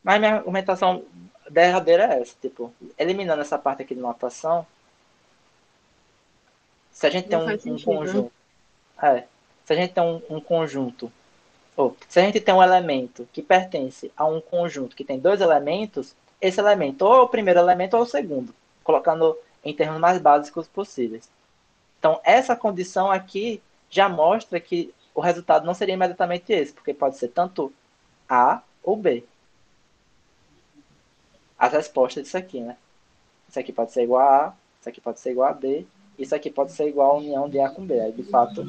Mas minha argumentação derradeira é essa, tipo, eliminando essa parte aqui de notação, se a gente tem Não faz um sentido, né? conjunto, se a gente tem um conjunto, ou se a gente tem um elemento que pertence a um conjunto que tem dois elementos, esse elemento ou é o primeiro elemento ou é o segundo, colocando em termos mais básicos possíveis. Então, essa condição aqui já mostra que o resultado não seria imediatamente esse, porque pode ser tanto A ou B. As respostas disso aqui, né? Isso aqui pode ser igual a A, isso aqui pode ser igual a B, isso aqui pode ser igual a união de A com B. Aí, de fato,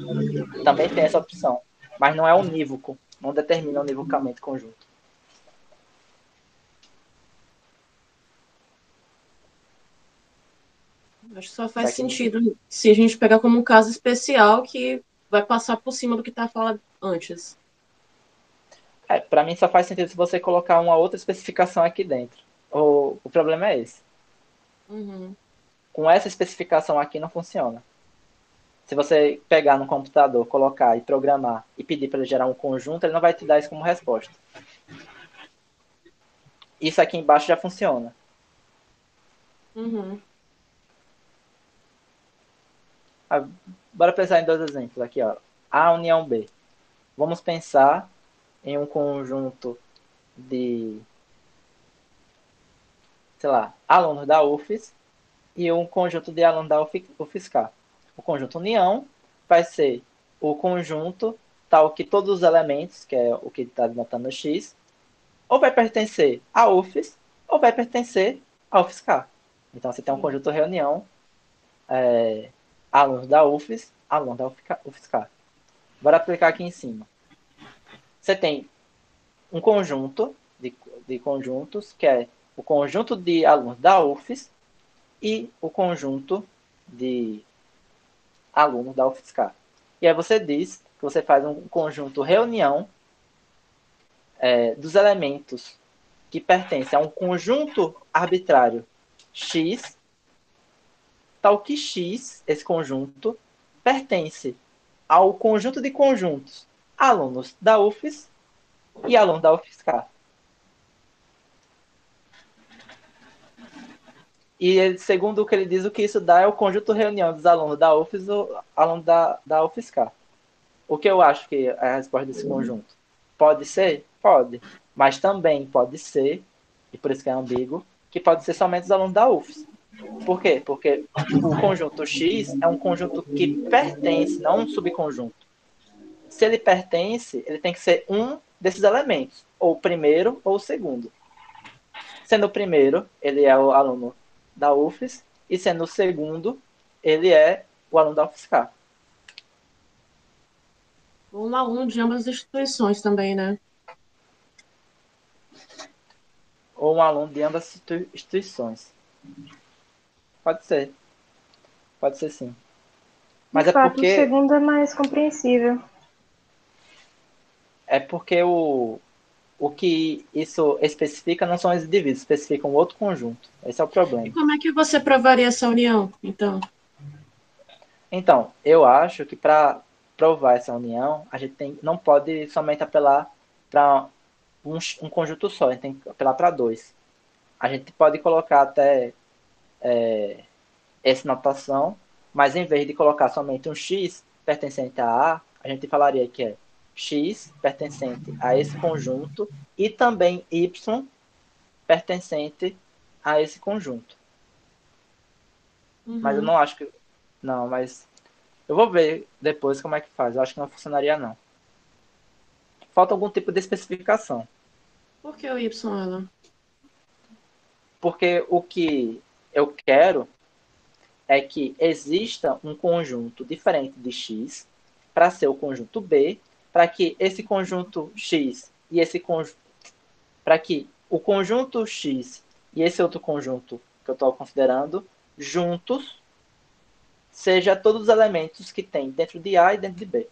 também tem essa opção. Mas não é unívoco, não determina univocamente conjunto. Acho que só Isso faz aqui, sentido se a gente pegar como um caso especial que vai passar por cima do que tá falando antes. para mim só faz sentido se você colocar uma outra especificação aqui dentro. O problema é esse. Uhum. Com essa especificação aqui não funciona. Se você pegar no computador, colocar e programar e pedir para ele gerar um conjunto, ele não vai te dar isso como resposta. Isso aqui embaixo já funciona. Uhum. Bora pensar em dois exemplos aqui, ó. A união B. Vamos pensar em um conjunto de, sei lá, alunos da UFES e um conjunto de alunos da UFSCar. O conjunto união vai ser o conjunto tal que todos os elementos, que é o que está denotando no X, ou vai pertencer à UFES ou vai pertencer à UFSCar. Então você tem um conjunto reunião, alunos da UFES, alunos da UFSCar. Bora aplicar aqui em cima. Você tem um conjunto de conjuntos, que é o conjunto de alunos da UFES e o conjunto de alunos da UFSCar. E aí você diz que você faz um conjunto reunião dos elementos que pertencem a um conjunto arbitrário X, tal que X, esse conjunto, pertence ao conjunto de conjuntos alunos da UFES e alunos da UFSCar. E segundo o que ele diz, o que isso dá é o conjunto reunião dos alunos da UFES e do aluno da UFSCar. O que eu acho que é a resposta desse conjunto? Pode ser? Pode. Mas também pode ser, e por isso que é ambíguo, que pode ser somente os alunos da UFES. Por quê? Porque o conjunto X é um conjunto que pertence, não um subconjunto. Se ele pertence, ele tem que ser um desses elementos, ou o primeiro ou o segundo. Sendo o primeiro, ele é o aluno da UFES, e sendo o segundo, ele é o aluno da UFSCar. Um aluno de ambas as instituições também, né? Ou um aluno de ambas as instituições. Pode ser. Pode ser sim. Mas De é fato, o porque segundo é mais compreensível. o que isso especifica não são os indivíduos, especifica um outro conjunto. Esse é o E problema. como é que você provaria essa união, então? Então, eu acho que para provar essa união, a gente não pode somente apelar para um conjunto só, a gente tem que apelar para dois. A gente pode colocar até essa notação, mas em vez de colocar somente um x pertencente a A, a gente falaria que é x pertencente a esse conjunto e também y pertencente a esse conjunto. Mas eu Uhum. não acho que... Não, mas eu vou ver depois como é que faz. Eu acho que não funcionaria, não. Falta algum tipo de especificação. Por que o Y, ela? Porque o que eu quero é que exista um conjunto diferente de X para ser o conjunto B, para que esse conjunto X e esse conjunto... Para que o conjunto X e esse outro conjunto que eu estou considerando, juntos, seja todos os elementos que tem dentro de A e dentro de B.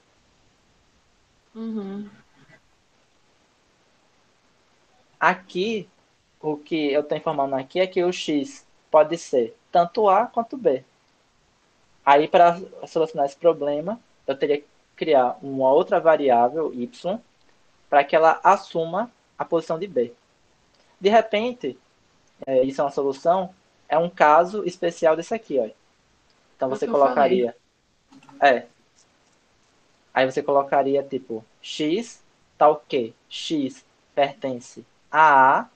Uhum. Aqui, o que eu estou informando aqui é que o X pode ser tanto A quanto B. Aí, para solucionar esse problema, eu teria que criar uma outra variável, y, para que ela assuma a posição de B. De repente, isso é uma solução, é um caso especial desse aqui. Ó. Então, É o você que eu falei. colocaria... Aí você colocaria, tipo, x, tal que x pertence a A,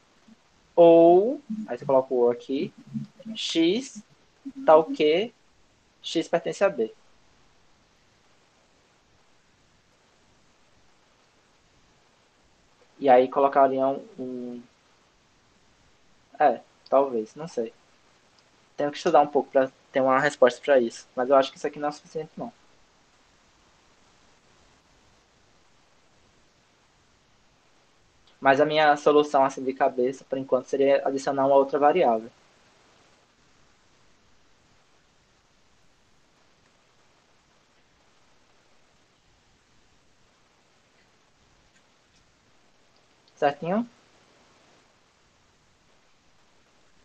ou... Aí você coloca o aqui, x, tal que x pertence a B. E aí colocaria talvez, não sei. Tenho que estudar um pouco para ter uma resposta para isso. Mas eu acho que isso aqui não é suficiente, não. Mas a minha solução, assim, de cabeça, por enquanto, seria adicionar uma outra variável. Certinho?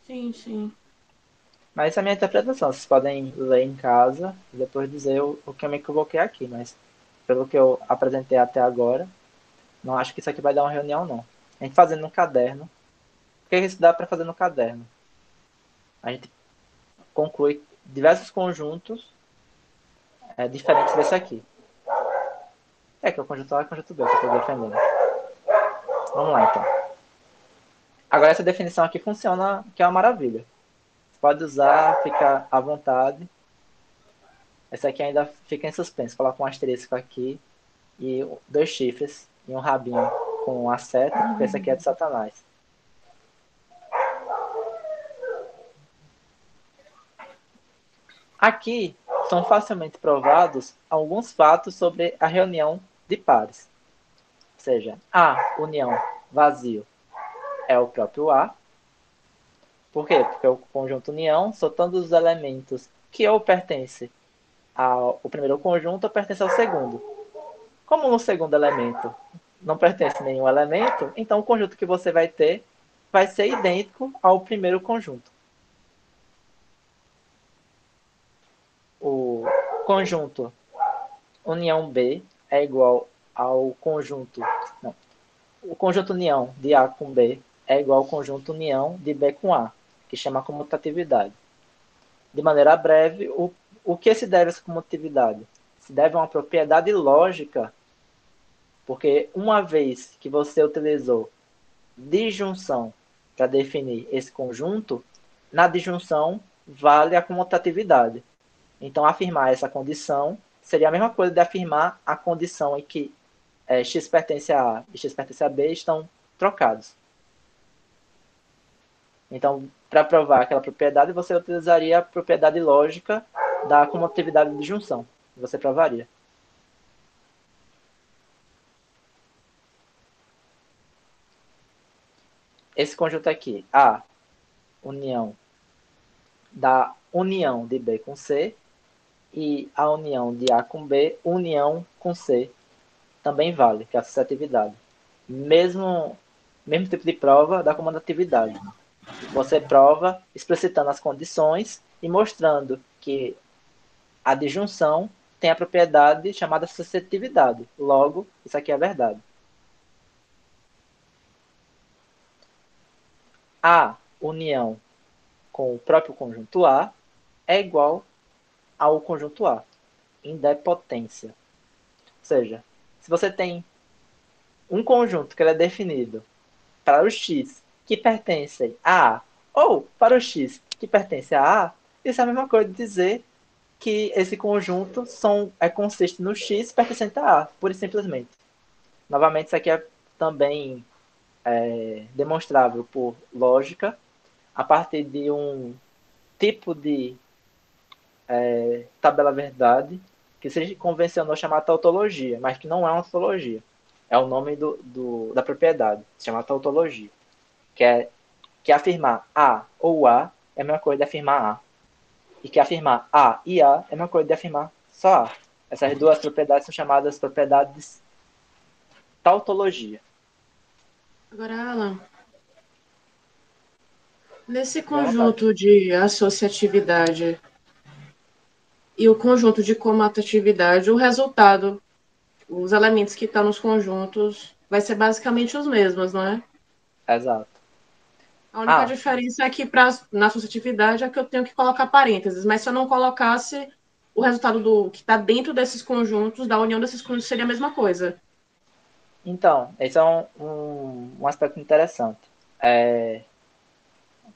Sim, sim. Mas essa é a minha interpretação. Vocês podem ler em casa e depois dizer o que eu me equivoquei aqui. Mas pelo que eu apresentei até agora, não acho que isso aqui vai dar uma reunião, não. A gente fazendo no caderno. O que isso dá para fazer no caderno? A gente conclui diversos conjuntos diferentes desse aqui. que é o conjunto A e o conjunto B que eu estou defendendo. Vamos lá, então. Agora, essa definição aqui funciona, que é uma maravilha. Você pode usar, fica à vontade. Essa aqui ainda fica em suspense. Coloca um asterisco aqui e 2 chifres e um rabinho com a seta, porque essa aqui é de Satanás. Aqui são facilmente provados alguns fatos sobre a reunião de pares. Ou seja, A, união, vazio, é o próprio A. Por quê? Porque o conjunto união são todos os elementos que ou pertencem ao primeiro conjunto ou pertencem ao segundo. Como no segundo elemento não pertence a nenhum elemento, então o conjunto que você vai ter vai ser idêntico ao primeiro conjunto. O conjunto união B é igual ao conjunto... Não. O conjunto união de A com B é igual ao conjunto união de B com A, que chama comutatividade. De maneira breve, o que se deve a essa comutatividade? Se deve a uma propriedade lógica, porque uma vez que você utilizou disjunção para definir esse conjunto, na disjunção vale a comutatividade. Então, afirmar essa condição seria a mesma coisa de afirmar a condição em que x pertence a A e x pertence a B estão trocados. Então, para provar aquela propriedade, você utilizaria a propriedade lógica da comutatividade de disjunção. Você provaria. Esse conjunto aqui, A, união da união de B com C, e a união de A com B, união com C, também vale, que é a associatividade. Mesmo tipo de prova da comutatividade. Você prova explicitando as condições e mostrando que a disjunção tem a propriedade chamada associatividade. Logo, isso aqui é verdade. A união com o próprio conjunto A é igual ao conjunto A, idempotência. Ou seja, se você tem um conjunto que ele é definido para o X que pertence a A, ou para o X que pertence a A, isso é a mesma coisa de dizer que esse conjunto consiste no X pertencente a A, pura e simplesmente. Novamente, isso aqui é também demonstrável por lógica, a partir de um tipo de tabela verdade que se convencionou chamar tautologia, mas que não é uma tautologia. É o nome da propriedade, se chama tautologia. Que afirmar A ou A é a mesma coisa de afirmar A. E que afirmar A e A é a mesma coisa de afirmar só A. Essas duas propriedades são chamadas propriedades tautologia. Agora, Alan, nesse conjunto de associatividade e o conjunto de comutatividade, o resultado, os elementos que estão nos conjuntos, vai ser basicamente os mesmos, não é? Exato. A única diferença é que na associatividade é que eu tenho que colocar parênteses, mas se eu não colocasse, o resultado do que está dentro desses conjuntos, da união desses conjuntos, seria a mesma coisa. Então, esse é um aspecto interessante,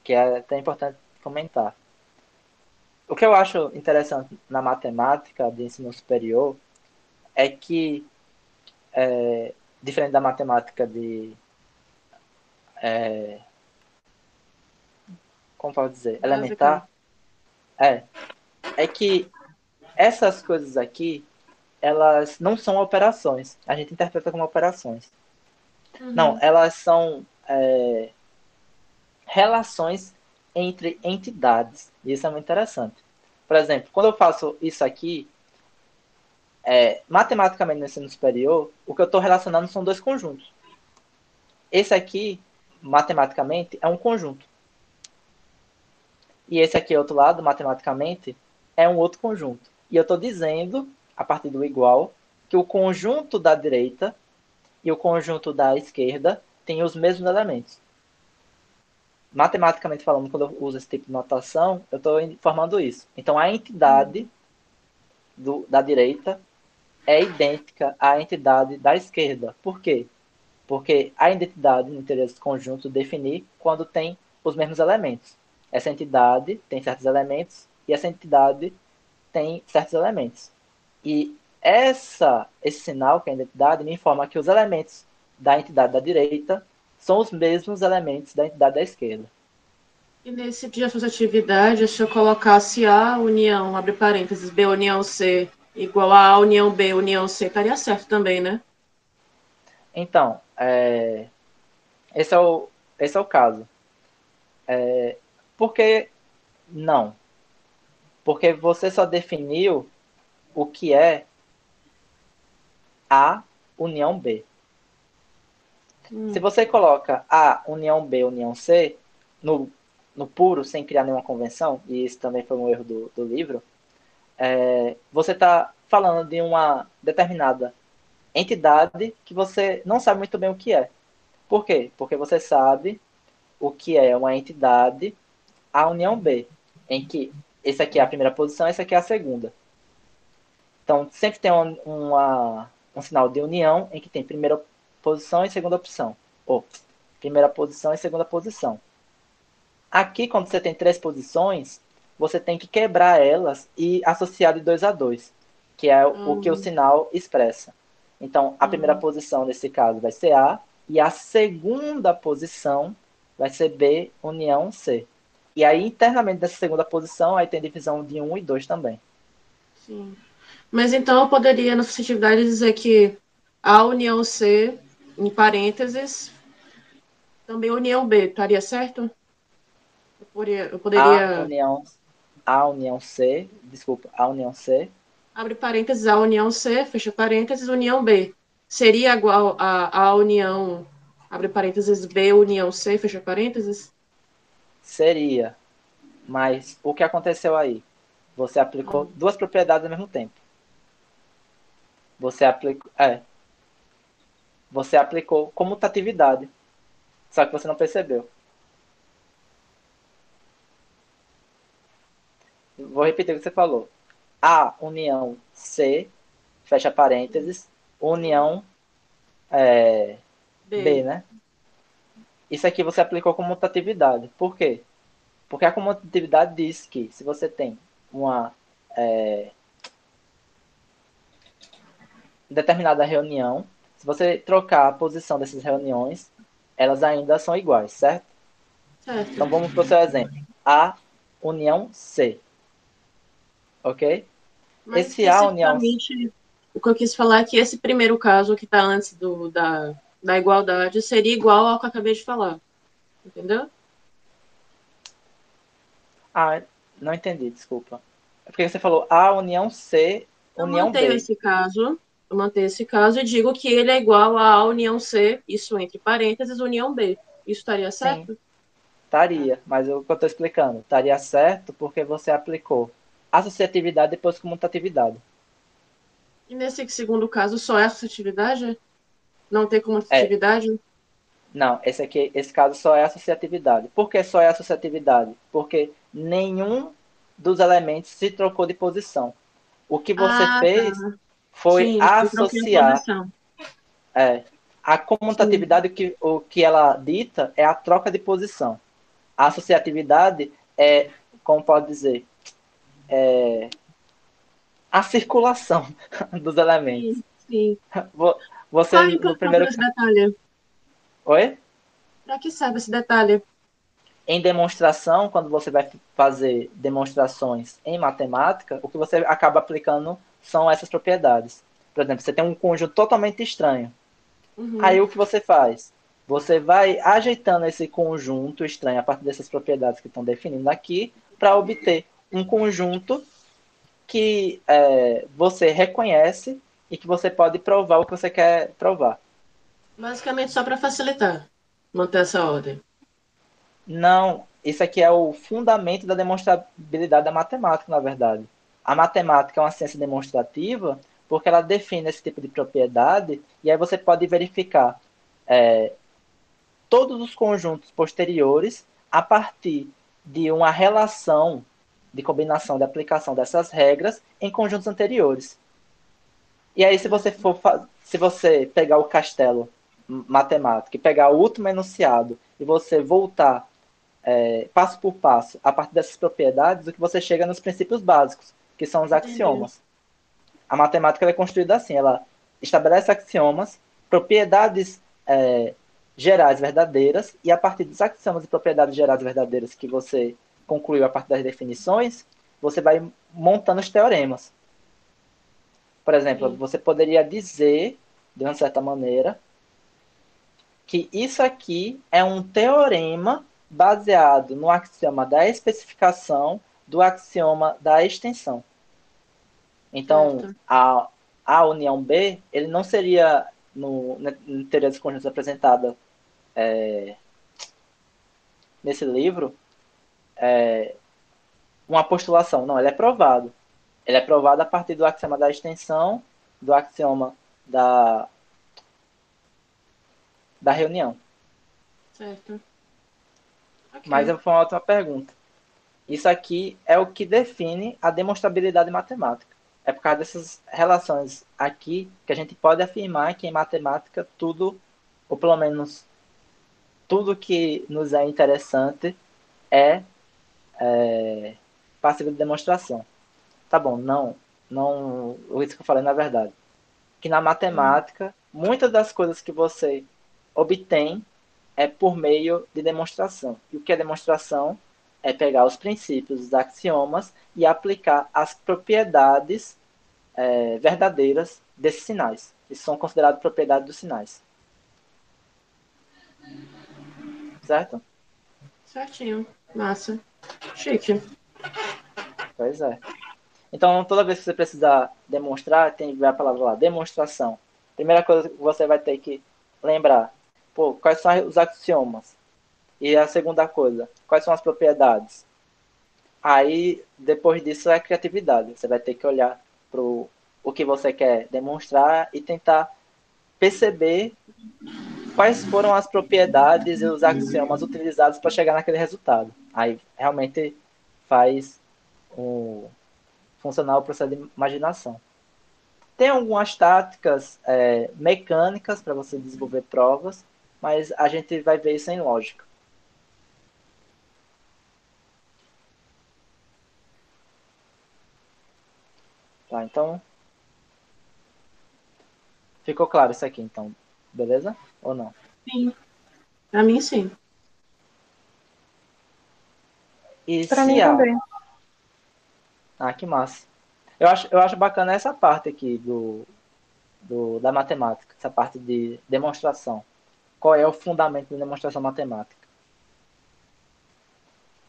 que é até importante comentar. O que eu acho interessante na matemática de ensino superior é que, diferente da matemática de... como pode dizer? Elementar. É que essas coisas aqui, elas não são operações. A gente interpreta como operações. Uhum. Não, elas são relações entre entidades. E isso é muito interessante. Por exemplo, quando eu faço isso aqui, matematicamente no ensino superior, o que eu estou relacionando são dois conjuntos. Esse aqui, matematicamente, é um conjunto. E esse aqui, outro lado, matematicamente, é um outro conjunto. E eu estou dizendo, a partir do igual, que o conjunto da direita e o conjunto da esquerda têm os mesmos elementos. Matematicamente falando, quando eu uso esse tipo de notação, eu estou informando isso. Então, a entidade da direita é idêntica à entidade da esquerda. Por quê? Porque a identidade no interior desse conjunto define quando tem os mesmos elementos. Essa entidade tem certos elementos e essa entidade tem certos elementos. E esse sinal, que é a identidade, me informa que os elementos da entidade da direita são os mesmos elementos da entidade da esquerda. E nesse de associatividade, se eu colocasse A união, abre parênteses, B união C, igual a união B união C, estaria certo também, né? Então, esse é o caso. Por que não? Porque você só definiu o que é A união B. Se você coloca A união B união C no puro, sem criar nenhuma convenção, e isso também foi um erro do livro, você está falando de uma determinada entidade que você não sabe muito bem o que é. Por quê? Porque você sabe o que é uma entidade A união B, em que esse aqui é a primeira posição, esse aqui é a segunda. Então, sempre tem um sinal de união em que tem primeira posição e segunda opção. Ou primeira posição e segunda posição. Aqui, quando você tem 3 posições, você tem que quebrar elas e associar de 2 a 2, que é o que o sinal expressa. Então, a primeira posição, nesse caso, vai ser A, e a segunda posição vai ser B união C. E aí, internamente dessa segunda posição, aí tem divisão de 1 e 2 também. Sim. Mas então eu poderia, na suscetividade, dizer que A união C, em parênteses, também união B, estaria certo? Eu A poderia união, A união C, desculpa, A união C, abre parênteses, A união C, fecha parênteses, união B. Seria igual a união, abre parênteses, B união C, fecha parênteses? seria. Mas o que aconteceu aí? Você aplicou duas propriedades ao mesmo tempo. Você aplicou comutatividade, só que você não percebeu. Vou repetir o que você falou. A união C, fecha parênteses, união B, B. né? Isso aqui você aplicou comutatividade. Por quê? Porque a comutatividade diz que se você tem uma determinada reunião, se você trocar a posição dessas reuniões, elas ainda são iguais, certo? Certo. Então vamos para o seu exemplo. A união C. Ok? Mais Esse A união C. especificamente, o que eu quis falar é que esse primeiro caso que está antes da igualdade seria igual ao que eu acabei de falar. Entendeu? Ah, não entendi, desculpa. É porque você falou A união C, Eu união mantenho B. esse caso, eu mantenho esse caso e digo que ele é igual à união C, isso entre parênteses, união B. Isso estaria Sim, certo? estaria, mas o que eu estou explicando, estaria certo porque você aplicou associatividade depois comutatividade. E nesse segundo caso, só é associatividade? Não tem É, comutatividade? não, esse caso só é associatividade. Por que só é associatividade? Porque nenhum dos elementos se trocou de posição. O que você Ah, tá. fez foi Sim, eu troquei a associar posição. a Sim, comutatividade, o que ela dita é a troca de posição. A associatividade é, como pode dizer, a circulação dos elementos. sim, sim. Você, Qual a no importância primeiro. desse detalhe? Oi? Para que serve esse detalhe? Em demonstração, quando você vai fazer demonstrações em matemática, o que você acaba aplicando são essas propriedades. Por exemplo, você tem um conjunto totalmente estranho. Aí Uhum. o que você faz? Você vai ajeitando esse conjunto estranho a partir dessas propriedades que estão definindo aqui para obter um conjunto que você reconhece e que você pode provar o que você quer provar. Basicamente só para facilitar, manter essa ordem. Não, isso aqui é o fundamento da demonstrabilidade da matemática, na verdade. A matemática é uma ciência demonstrativa porque ela define esse tipo de propriedade e aí você pode verificar todos os conjuntos posteriores a partir de uma relação de combinação de aplicação dessas regras em conjuntos anteriores. E aí, se você pegar o castelo matemático e pegar o último enunciado e você voltar passo por passo a partir dessas propriedades, o que você chega nos princípios básicos, que são os Entendi. axiomas. A matemática ela é construída assim, ela estabelece axiomas, propriedades gerais verdadeiras, e a partir dos axiomas e propriedades gerais verdadeiras que você concluiu a partir das definições, você vai montando os teoremas. Por exemplo, Sim. você poderia dizer, de uma certa maneira, que isso aqui é um teorema baseado no axioma da especificação do axioma da extensão. Então, Certo. a união B, ele não seria, na teoria dos conjuntos apresentada nesse livro, uma postulação. Não, ele é provado. Ele é provado a partir do axioma da extensão, do axioma da reunião. Certo. Mas Ok. foi uma ótima pergunta. Isso aqui é o que define a demonstrabilidade matemática. É por causa dessas relações aqui que a gente pode afirmar que em matemática tudo, ou pelo menos tudo que nos é interessante, é passível de demonstração. Tá bom, não, isso que eu falei na verdade. Que na matemática, muitas das coisas que você obtém é por meio de demonstração. E o que é demonstração? É pegar os princípios, os axiomas e aplicar as propriedades verdadeiras desses sinais. Isso são consideradas propriedades dos sinais. Certo? Certinho. Massa. Chique. Pois é. Então, toda vez que você precisar demonstrar, tem que ver a palavra lá, demonstração. Primeira coisa que você vai ter que lembrar, quais são os axiomas? E a segunda coisa, quais são as propriedades? Aí, depois disso, é criatividade. Você vai ter que olhar para o que você quer demonstrar e tentar perceber quais foram as propriedades e os axiomas utilizados para chegar naquele resultado. Aí, realmente, faz funcionar o processo de imaginação. Tem algumas táticas mecânicas para você desenvolver provas, mas a gente vai ver isso em lógica. Tá, então, ficou claro isso aqui, então, beleza? Ou não? Sim. Pra mim, sim. E Pra se mim há... também. Ah, que massa. Eu acho bacana essa parte aqui da matemática, essa parte de demonstração. Qual é o fundamento da demonstração matemática?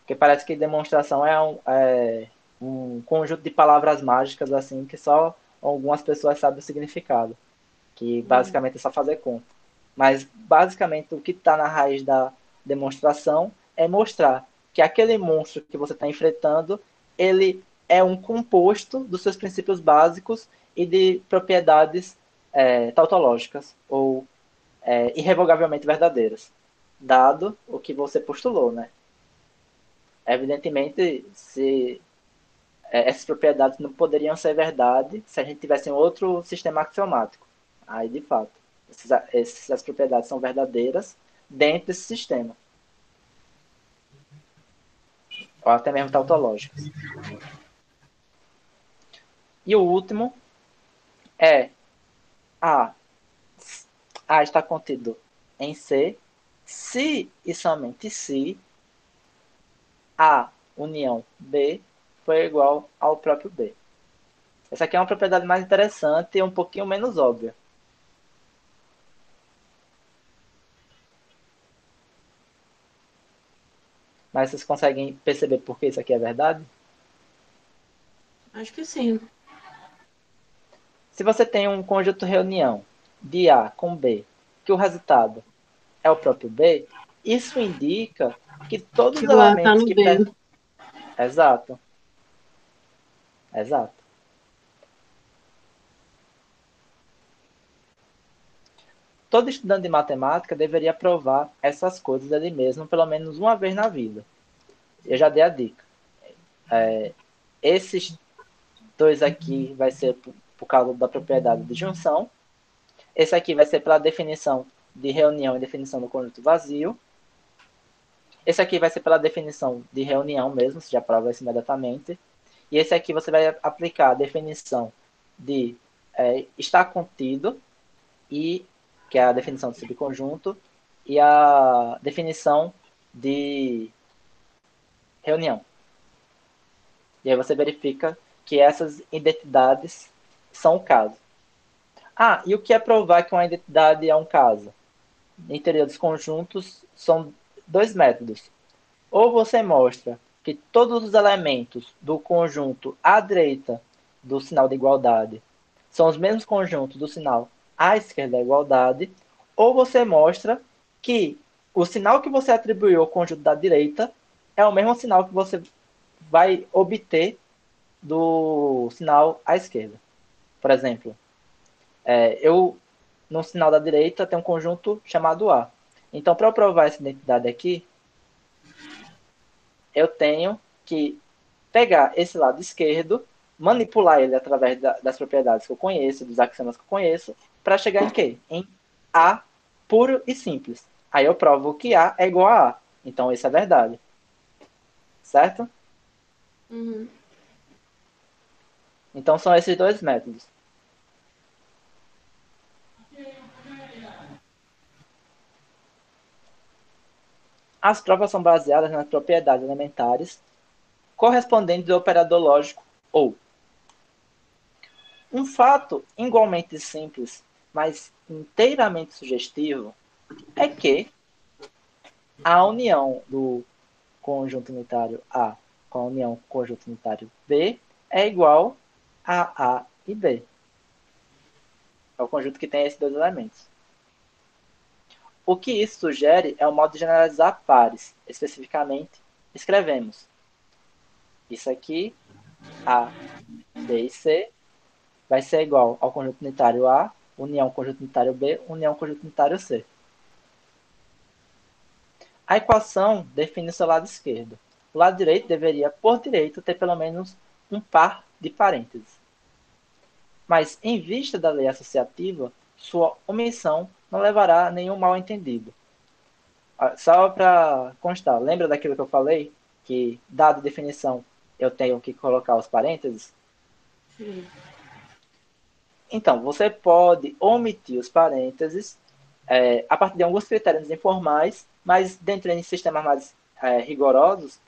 Porque parece que demonstração é um conjunto de palavras mágicas assim que só algumas pessoas sabem o significado, que basicamente é só fazer conta. Mas basicamente o que está na raiz da demonstração é mostrar que aquele monstro que você está enfrentando, ele é um composto dos seus princípios básicos e de propriedades tautológicas ou irrevogavelmente verdadeiras, dado o que você postulou, né? Evidentemente, se essas propriedades não poderiam ser verdade se a gente tivesse um outro sistema axiomático. Aí, de fato, essas propriedades são verdadeiras dentro desse sistema. Ou até mesmo tautológicas. E o último é A. A está contido em C, se e somente se A união B for igual ao próprio B. Essa aqui é uma propriedade mais interessante e um pouquinho menos óbvia. Mas vocês conseguem perceber por que isso aqui é verdade? Acho que sim. Se você tem um conjunto reunião de A com B, que o resultado é o próprio B, isso indica que todos Que os o A tá elementos no que... B. Exato. Exato. Todo estudante de matemática deveria provar essas coisas ele mesmo pelo menos uma vez na vida. Eu já dei a dica. Esses dois aqui vai ser por causa da propriedade de junção. Esse aqui vai ser pela definição de reunião e definição do conjunto vazio. Esse aqui vai ser pela definição de reunião mesmo, você já prova isso imediatamente. E esse aqui você vai aplicar a definição de estar contido, que é a definição de subconjunto, e a definição de reunião. E aí você verifica que essas identidades são o caso. E o que é provar que uma identidade é um caso? Em teoria dos conjuntos, são dois métodos. Ou você mostra que todos os elementos do conjunto à direita do sinal de igualdade são os mesmos conjuntos do sinal à esquerda da igualdade, ou você mostra que o sinal que você atribuiu ao conjunto da direita é o mesmo sinal que você vai obter do sinal à esquerda. Por exemplo, no sinal da direita tem um conjunto chamado A. Então, para eu provar essa identidade aqui, eu tenho que pegar esse lado esquerdo, manipular ele através das propriedades que eu conheço, dos axiomas que eu conheço, para chegar em quê? Em A puro e simples. Aí eu provo que A é igual a A. Então, isso é verdade. Certo? Uhum. Então, são esses dois métodos. As provas são baseadas nas propriedades elementares correspondentes ao operador lógico ou. Um fato igualmente simples, mas inteiramente sugestivo, é que a união do conjunto unitário A com a união do conjunto unitário B é igual a A e B. É o conjunto que tem esses dois elementos. O que isso sugere é o modo de generalizar pares. Especificamente, escrevemos isso aqui, A, B e C, vai ser igual ao conjunto unitário A, união conjunto unitário B, união conjunto unitário C. A equação define o seu lado esquerdo. O lado direito deveria, por direito, ter pelo menos um par de parênteses. Mas, em vista da lei associativa, sua omissão não levará a nenhum mal entendido. Só para constar, lembra daquilo que eu falei? Que, dada a definição, eu tenho que colocar os parênteses? Sim. Então, você pode omitir os parênteses a partir de alguns critérios informais, mas dentro de sistemas mais rigorosos,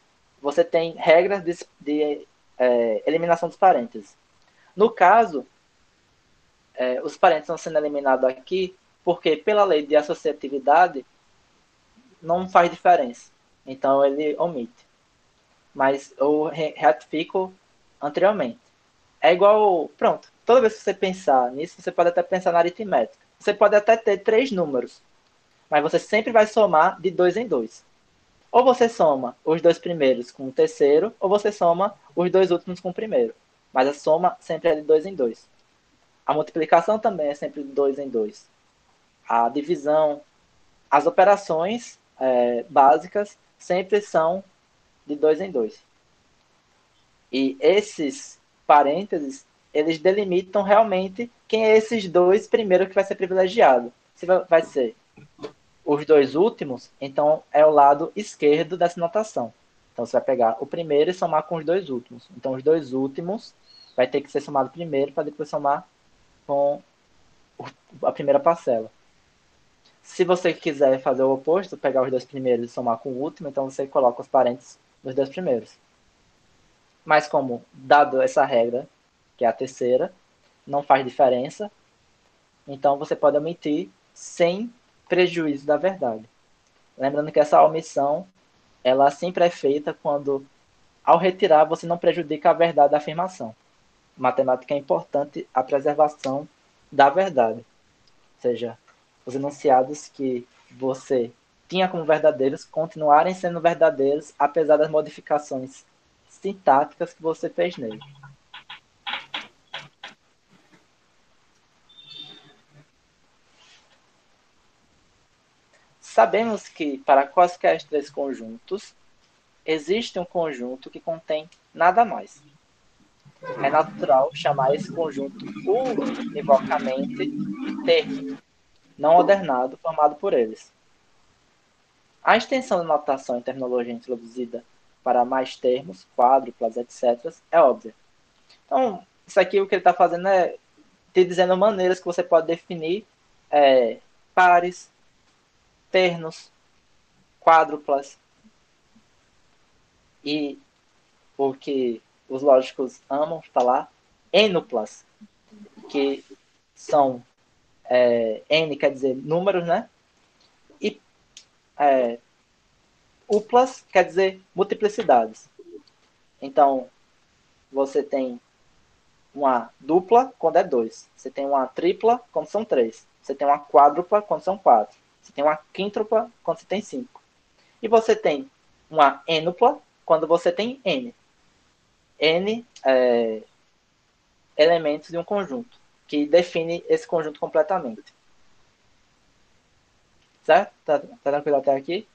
você tem regras de eliminação dos parênteses. No caso, os parênteses estão sendo eliminados aqui porque, pela lei de associatividade, não faz diferença. Então, ele omite. Mas eu ratifico anteriormente. É igual, pronto, toda vez que você pensar nisso, você pode até pensar na aritmética. Você pode até ter 3 números, mas você sempre vai somar de 2 em 2. Ou você soma os 2 primeiros com o terceiro, ou você soma os 2 últimos com o primeiro. Mas a soma sempre é de 2 em 2. A multiplicação também é sempre de 2 em 2. A divisão, as operações básicas sempre são de 2 em 2. E esses parênteses, eles delimitam realmente quem é esses 2 primeiro que vai ser privilegiado. Se vai ser os 2 últimos, então é o lado esquerdo dessa notação. Então você vai pegar o primeiro e somar com os 2 últimos. Então os 2 últimos vai ter que ser somado primeiro para depois somar com a primeira parcela. Se você quiser fazer o oposto, pegar os 2 primeiros e somar com o último, então você coloca os parênteses dos 2 primeiros. Mas como, dado essa regra, que é a terceira, não faz diferença, então você pode omitir sem prejuízo da verdade. Lembrando que essa omissão, ela sempre é feita quando, ao retirar, você não prejudica a verdade da afirmação. Matemática é importante a preservação da verdade. Ou seja, os enunciados que você tinha como verdadeiros continuarem sendo verdadeiros, apesar das modificações sintáticas que você fez nele. Sabemos que, para quaisquer 3 conjuntos, existe um conjunto que contém nada mais. é natural chamar esse conjunto univocamente termo, não ordenado, formado por eles. A extensão de notação em terminologia introduzida para mais termos, quádruplas, etc., é óbvia. Então, isso aqui o que ele está fazendo é te dizendo maneiras que você pode definir pares, ternos, quádruplas e o que os lógicos amam falar, ênuplas, que são N quer dizer números, né? E uplas quer dizer multiplicidades. Então, você tem uma dupla quando é 2. Você tem uma tripla quando são 3. Você tem uma quádrupla quando são 4. Você tem uma quíntupla quando você tem 5. E você tem uma ênupla quando você tem N. N elementos de um conjunto, que define esse conjunto completamente. Certo? Tá tranquilo até aqui?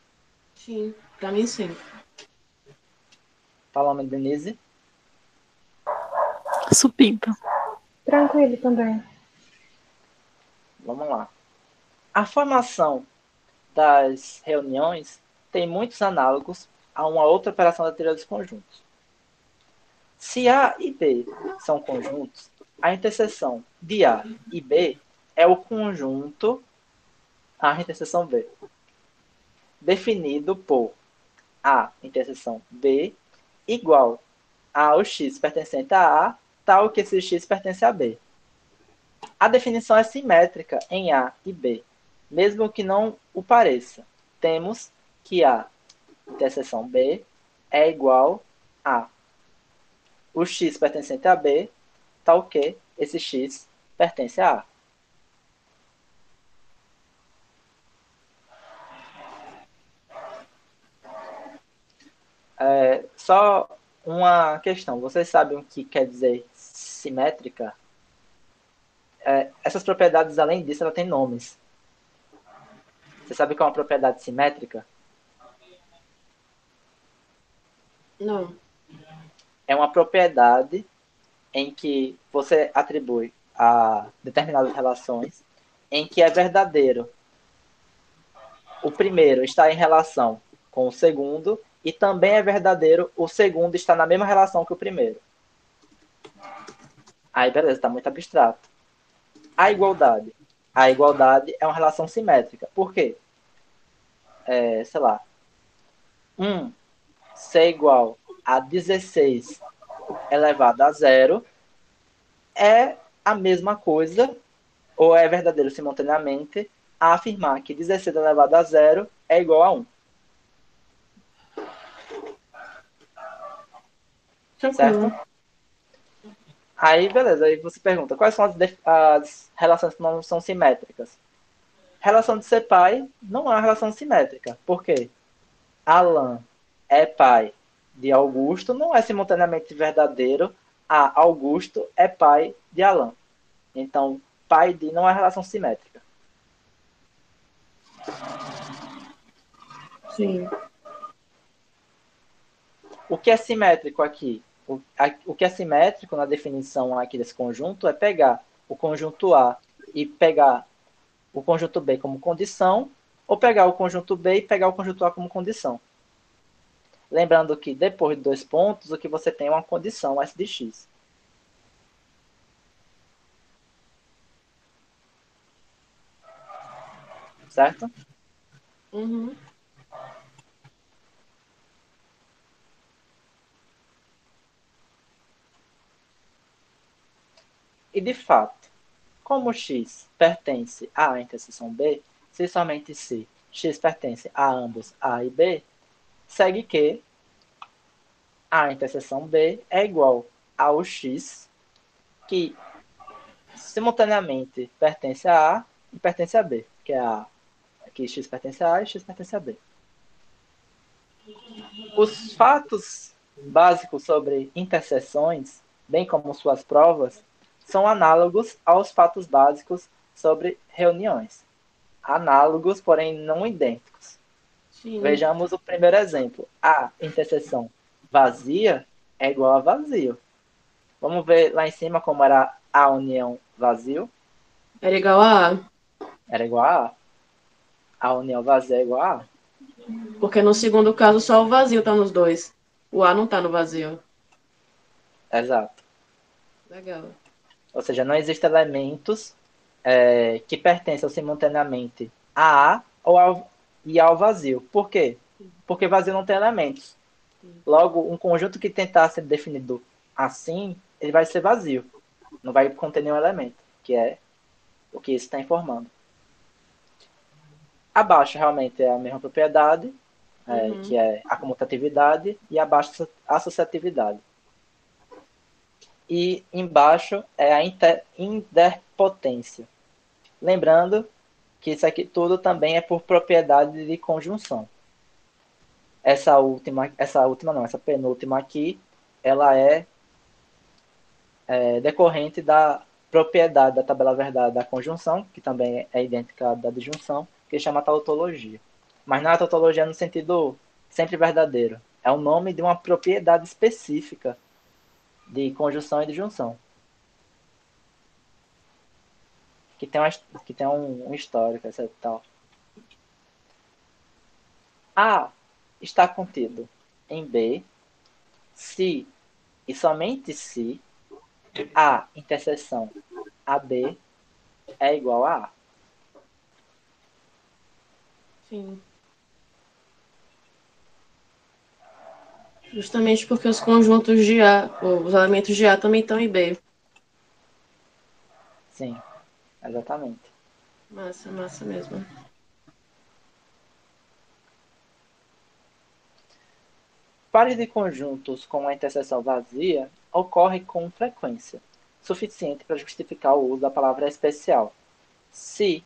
Sim, pra mim sim. Fala, Denise. Supimpa. Tranquilo também. Vamos lá. A formação das reuniões tem muitos análogos a uma outra operação da teoria dos conjuntos. Se A e B são conjuntos, a interseção de A e B é o conjunto A interseção B, definido por A interseção B igual ao x pertencente a A, tal que esse x pertence a B. A definição é simétrica em A e B, mesmo que não o pareça. Temos que A interseção B é igual a o x pertencente a B, tal que esse x pertence a A. Só uma questão. Vocês sabem o que quer dizer simétrica? Essas propriedades, além disso, ela tem nomes. Você sabe o que é uma propriedade simétrica? Não. É uma propriedade em que você atribui a determinadas relações em que é verdadeiro o primeiro está em relação com o segundo e também é verdadeiro o segundo está na mesma relação que o primeiro. Aí, beleza, está muito abstrato. A igualdade. A igualdade é uma relação simétrica. Por quê? Sei lá, 1 ser igual a 16 elevado a zero é a mesma coisa, ou é verdadeiro simultaneamente, a afirmar que 16 elevado a zero é igual a 1. Tranquilo. Certo? Aí, beleza. Aí você pergunta, quais são as relações que não são simétricas? Relação de ser pai não é uma relação simétrica. Por quê? Alan é pai de Augusto, não é simultaneamente verdadeiro a Augusto é pai de Alan. Então, pai de não é relação simétrica. Sim. O que é simétrico aqui? O que é simétrico na definição aqui desse conjunto é pegar o conjunto A e pegar o conjunto B como condição, ou pegar o conjunto B e pegar o conjunto A como condição. Lembrando que depois de 2 pontos, o que você tem é uma condição S de X. Certo? Uhum. E de fato, como x pertence a A interseção B, se somente se x pertence a ambos A e B, segue que A interseção B é igual ao x que simultaneamente pertence a A e pertence a B, que é que x pertence a A e x pertence a B. Os fatos básicos sobre interseções, bem como suas provas, são análogos aos fatos básicos sobre reuniões. Análogos, porém não idênticos. Sim. Vejamos o primeiro exemplo. A interseção vazia é igual a vazio. Vamos ver lá em cima como era a união vazio. Era igual a A. Era igual a A. A união vazia é igual a A. Porque no segundo caso só o vazio tá nos dois. O A não tá no vazio. Exato. Legal. Ou seja, não existem elementos que pertençam simultaneamente a A e ao vazio. Por quê? Porque vazio não tem elementos. Logo, um conjunto que tentar ser definido assim, ele vai ser vazio. Não vai conter nenhum elemento, que é o que isso está informando. Abaixo realmente é a mesma propriedade, que é a comutatividade, e abaixo a associatividade. E embaixo é a idempotência. Lembrando que isso aqui tudo também é por propriedade de conjunção. Essa penúltima aqui, ela é decorrente da propriedade da tabela verdade da conjunção, que também é idêntica à da disjunção, que chama tautologia. Mas não é tautologia no sentido sempre verdadeiro. É o nome de uma propriedade específica de conjunção e disjunção. Que tem um histórico, etc. E tal. A está contido em B, se e somente se a interseção AB é igual a A. Sim. Justamente porque os conjuntos de A, ou os elementos de A também estão em B. Sim, exatamente. Massa, massa mesmo. Pares de conjuntos com a interseção vazia ocorre com frequência, suficiente para justificar o uso da palavra especial. Se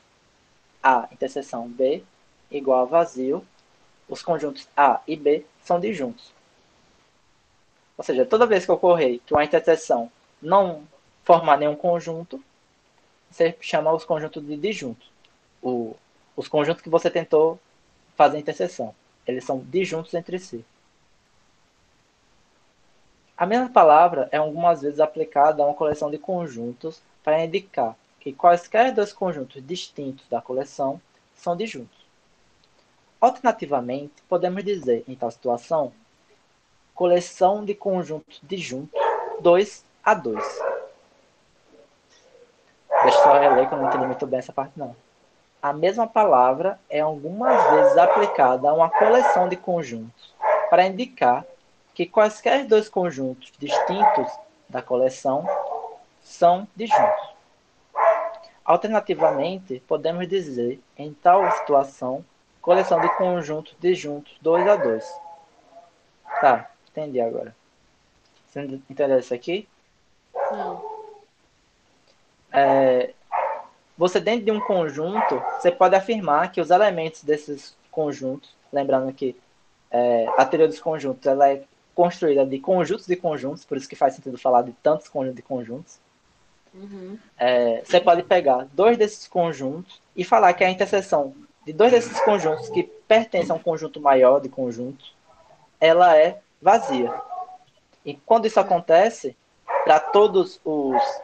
A interseção B igual a vazio, os conjuntos A e B são disjuntos. Ou seja, toda vez que ocorrer que uma interseção não formar nenhum conjunto, você chama os conjuntos de disjuntos. Os conjuntos que você tentou fazer interseção. Eles são disjuntos entre si. A mesma palavra é algumas vezes aplicada a uma coleção de conjuntos para indicar que quaisquer dois conjuntos distintos da coleção são disjuntos. Alternativamente, podemos dizer, em tal situação, coleção de conjuntos disjuntos 2 a 2. Deixa eu só reler que eu não entendi muito bem essa parte não. A mesma palavra é algumas vezes aplicada a uma coleção de conjuntos para indicar que quaisquer dois conjuntos distintos da coleção são disjuntos. Alternativamente, podemos dizer, em tal situação, coleção de conjuntos disjuntos 2 a 2. Tá, entendi agora. Você entendeu isso aqui? Não. Você dentro de um conjunto, você pode afirmar que os elementos desses conjuntos, lembrando que a teoria dos conjuntos ela é construída de conjuntos, por isso que faz sentido falar de tantos conjuntos de conjuntos. Você pode pegar dois desses conjuntos e falar que a interseção de dois desses conjuntos que pertencem a um conjunto maior de conjuntos, ela é vazia. E quando isso acontece, para todos os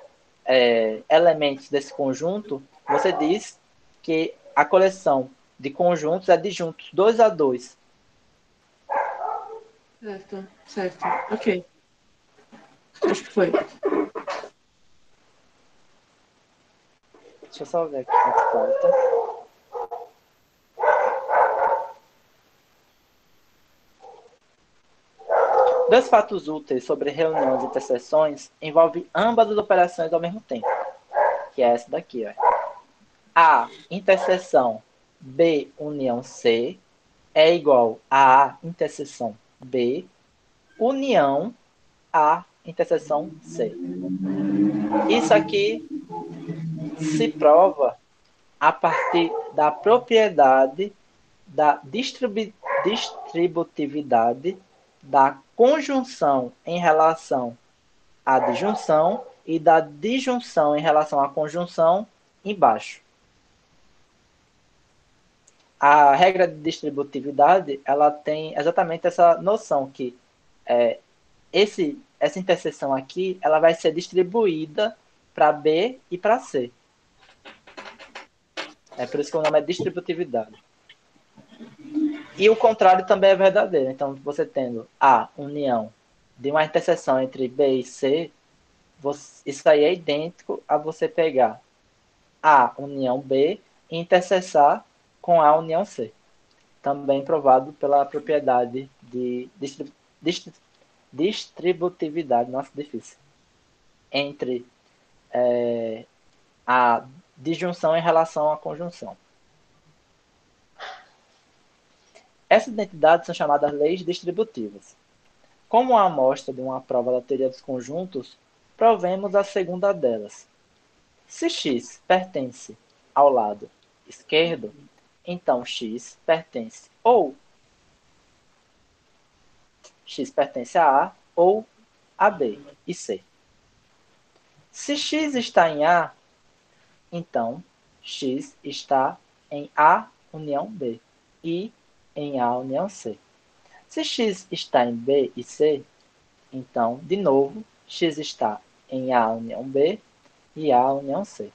elementos desse conjunto, você diz que a coleção de conjuntos é disjuntos 2 a 2. Certo, certo. Ok. Acho que foi. Deixa eu só ver aqui quanto falta. Dois fatos úteis sobre reuniões e interseções envolvem ambas as operações ao mesmo tempo, que é essa daqui. Ó. A interseção B união C é igual a A interseção B união A interseção C. Isso aqui se prova a partir da propriedade da distributividade da conjunção em relação à disjunção e da disjunção em relação à conjunção embaixo. A regra de distributividade ela tem exatamente essa noção que esse essa interseção aqui, ela vai ser distribuída para B e para C. É por isso que o nome é distributividade. E o contrário também é verdadeiro. Então, você tendo a união de uma interseção entre B e C, isso aí é idêntico a você pegar A união B e interseçar com A união C. Também provado pela propriedade de distributividade, nossa, difícil, entre a disjunção em relação à conjunção. Essas identidades são chamadas leis distributivas. Como a amostra de uma prova da teoria dos conjuntos, provemos a segunda delas. Se x pertence ao lado esquerdo, então x pertence ou x pertence a A ou a B e C. Se x está em A, então x está em A união B e em A união C. Se x está em B e C, então, de novo, x está em A união B e A união C.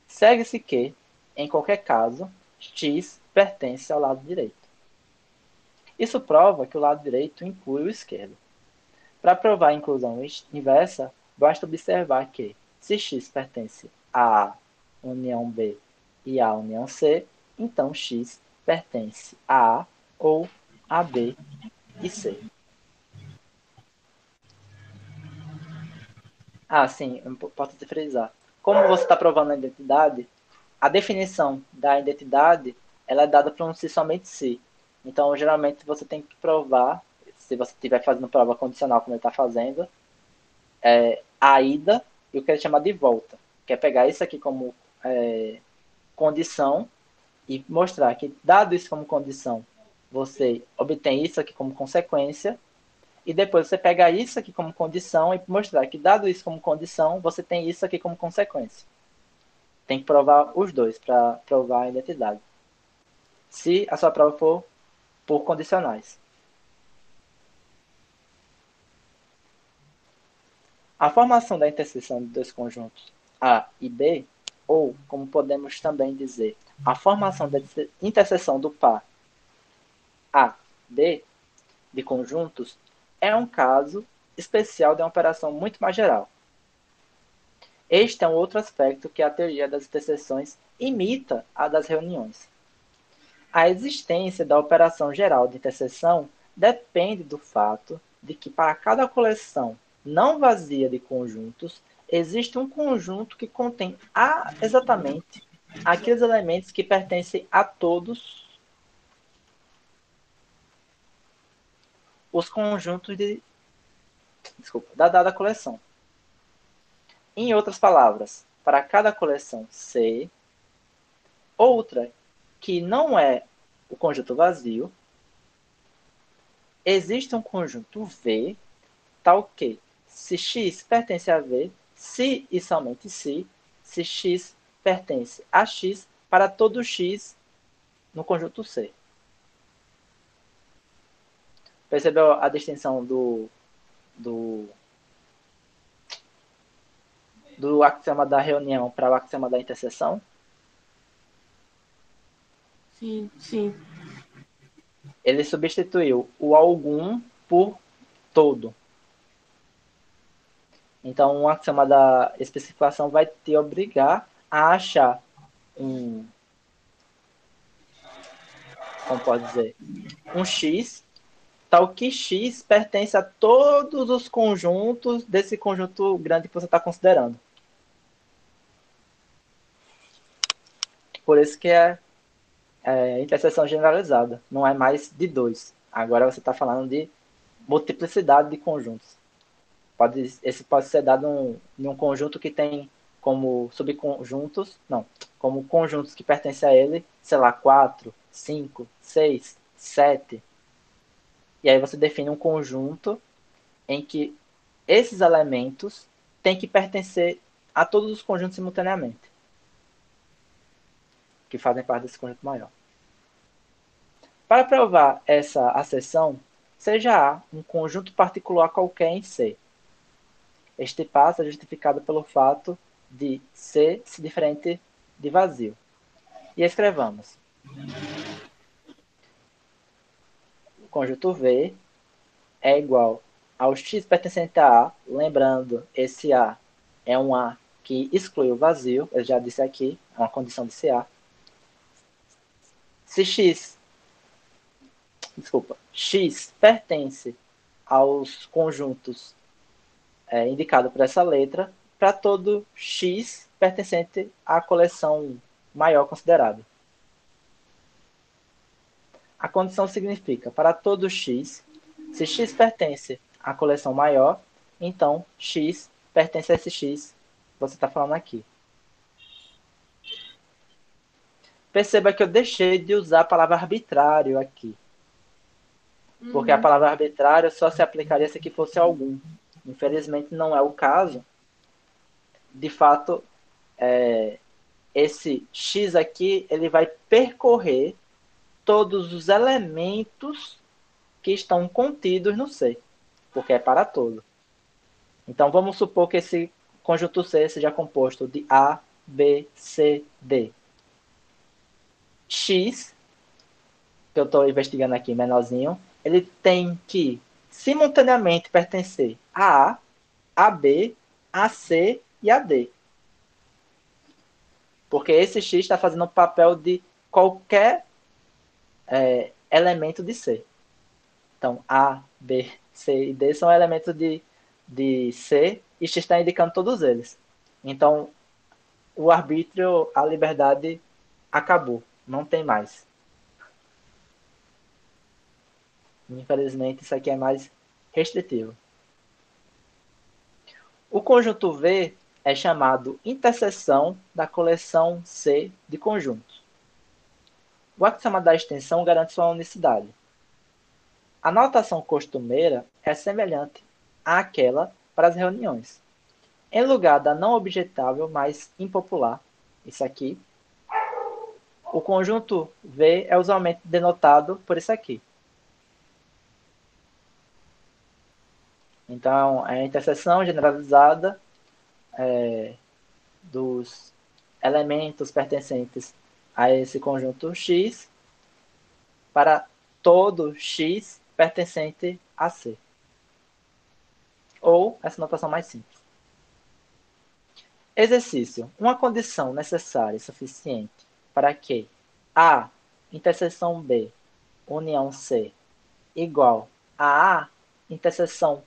Segue-se que, em qualquer caso, x pertence ao lado direito. Isso prova que o lado direito inclui o esquerdo. Para provar a inclusão inversa, basta observar que, se x pertence a A união B e A união C, então x pertence a A ou a B e C. Ah, sim, importante frisar. Como você está provando a identidade, a definição da identidade ela é dada por um se somente se. Então, geralmente, você tem que provar, se você estiver fazendo prova condicional, como ele está fazendo, a ida e o que ele chama de volta. Que é pegar isso aqui como condição e mostrar que, dado isso como condição, você obtém isso aqui como consequência, e depois você pega isso aqui como condição e mostrar que, dado isso como condição, você tem isso aqui como consequência. Tem que provar os dois para provar a identidade. Se a sua prova for por condicionais. A formação da interseção de dois conjuntos A e B, ou, como podemos também dizer, a formação da interseção do par A, B, de conjuntos, é um caso especial de uma operação muito mais geral. Este é um outro aspecto que a teoria das interseções imita a das reuniões. A existência da operação geral de interseção depende do fato de que para cada coleção não vazia de conjuntos, existe um conjunto que contém exatamente aqueles elementos que pertencem a todos os conjuntos da dada coleção. Em outras palavras, para cada coleção C, outra que não é o conjunto vazio, existe um conjunto V, tal que, se X pertence a V, se e somente se X pertence a X, para todo X no conjunto C. Percebeu a distinção do axioma da reunião para o axioma da interseção? Sim, sim. Ele substituiu o algum por todo. Então, o axioma da especificação vai te obrigar a achar como pode dizer, um X, tal que X pertence a todos os conjuntos desse conjunto grande que você está considerando. Por isso que é interseção generalizada. Não é mais de dois. Agora você está falando de multiplicidade de conjuntos. Esse pode ser dado em um conjunto que tem como subconjuntos, não, como conjuntos que pertencem a ele, sei lá, 4, 5, 6, 7. E aí você define um conjunto em que esses elementos têm que pertencer a todos os conjuntos simultaneamente, que fazem parte desse conjunto maior. Para provar essa acessão, seja A um conjunto particular qualquer em C. Este passo é justificado pelo fato de C se diferente de vazio. E escrevamos. O conjunto V é igual ao x pertencente a A, lembrando, esse A é um A que exclui o vazio, eu já disse aqui, é uma condição de ser A. Se x pertence aos conjuntos indicados por essa letra, para todo x pertencente à coleção maior considerada. A condição significa, para todo x, se x pertence à coleção maior, então x pertence a esse x que você está falando aqui. Perceba que eu deixei de usar a palavra arbitrário aqui. Porque a palavra arbitrário só se aplicaria se aqui fosse algum. Infelizmente não é o caso. De fato, esse x aqui ele vai percorrer todos os elementos que estão contidos no C, porque é para todo. Então vamos supor que esse conjunto C seja composto de A, B, C, D. X, que eu estou investigando aqui menorzinho, ele tem que simultaneamente pertencer a A, a B, a C e a D. Porque esse X está fazendo o papel de qualquer elemento de C. Então, A, B, C e D são elementos de C e X está indicando todos eles. Então, o arbítrio, a liberdade acabou. Não tem mais. Infelizmente, isso aqui é mais restritivo. O conjunto V é chamado interseção da coleção C de conjuntos. O axioma da extensão garante sua unicidade. A notação costumeira é semelhante àquela para as reuniões. Em lugar da não objetável, mas impopular, isso aqui, o conjunto V é usualmente denotado por isso aqui. Então, é a interseção generalizada dos elementos pertencentes a esse conjunto X para todo X pertencente a C. Ou essa notação mais simples. Exercício. Uma condição necessária e suficiente para que A, interseção B, união C, igual a A, interseção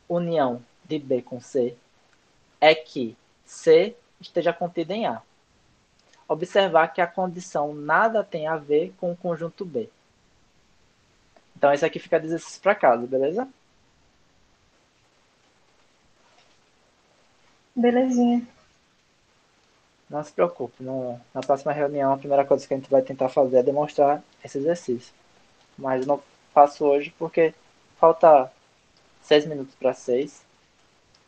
união de B com C, é que C esteja contida em A. Observar que a condição nada tem a ver com o conjunto B. Então, esse aqui fica de exercício para casa, beleza? Belezinha. Não se preocupe. Na próxima reunião, a primeira coisa que a gente vai tentar fazer é demonstrar esse exercício. Mas não faço hoje porque falta 6 minutos para 6.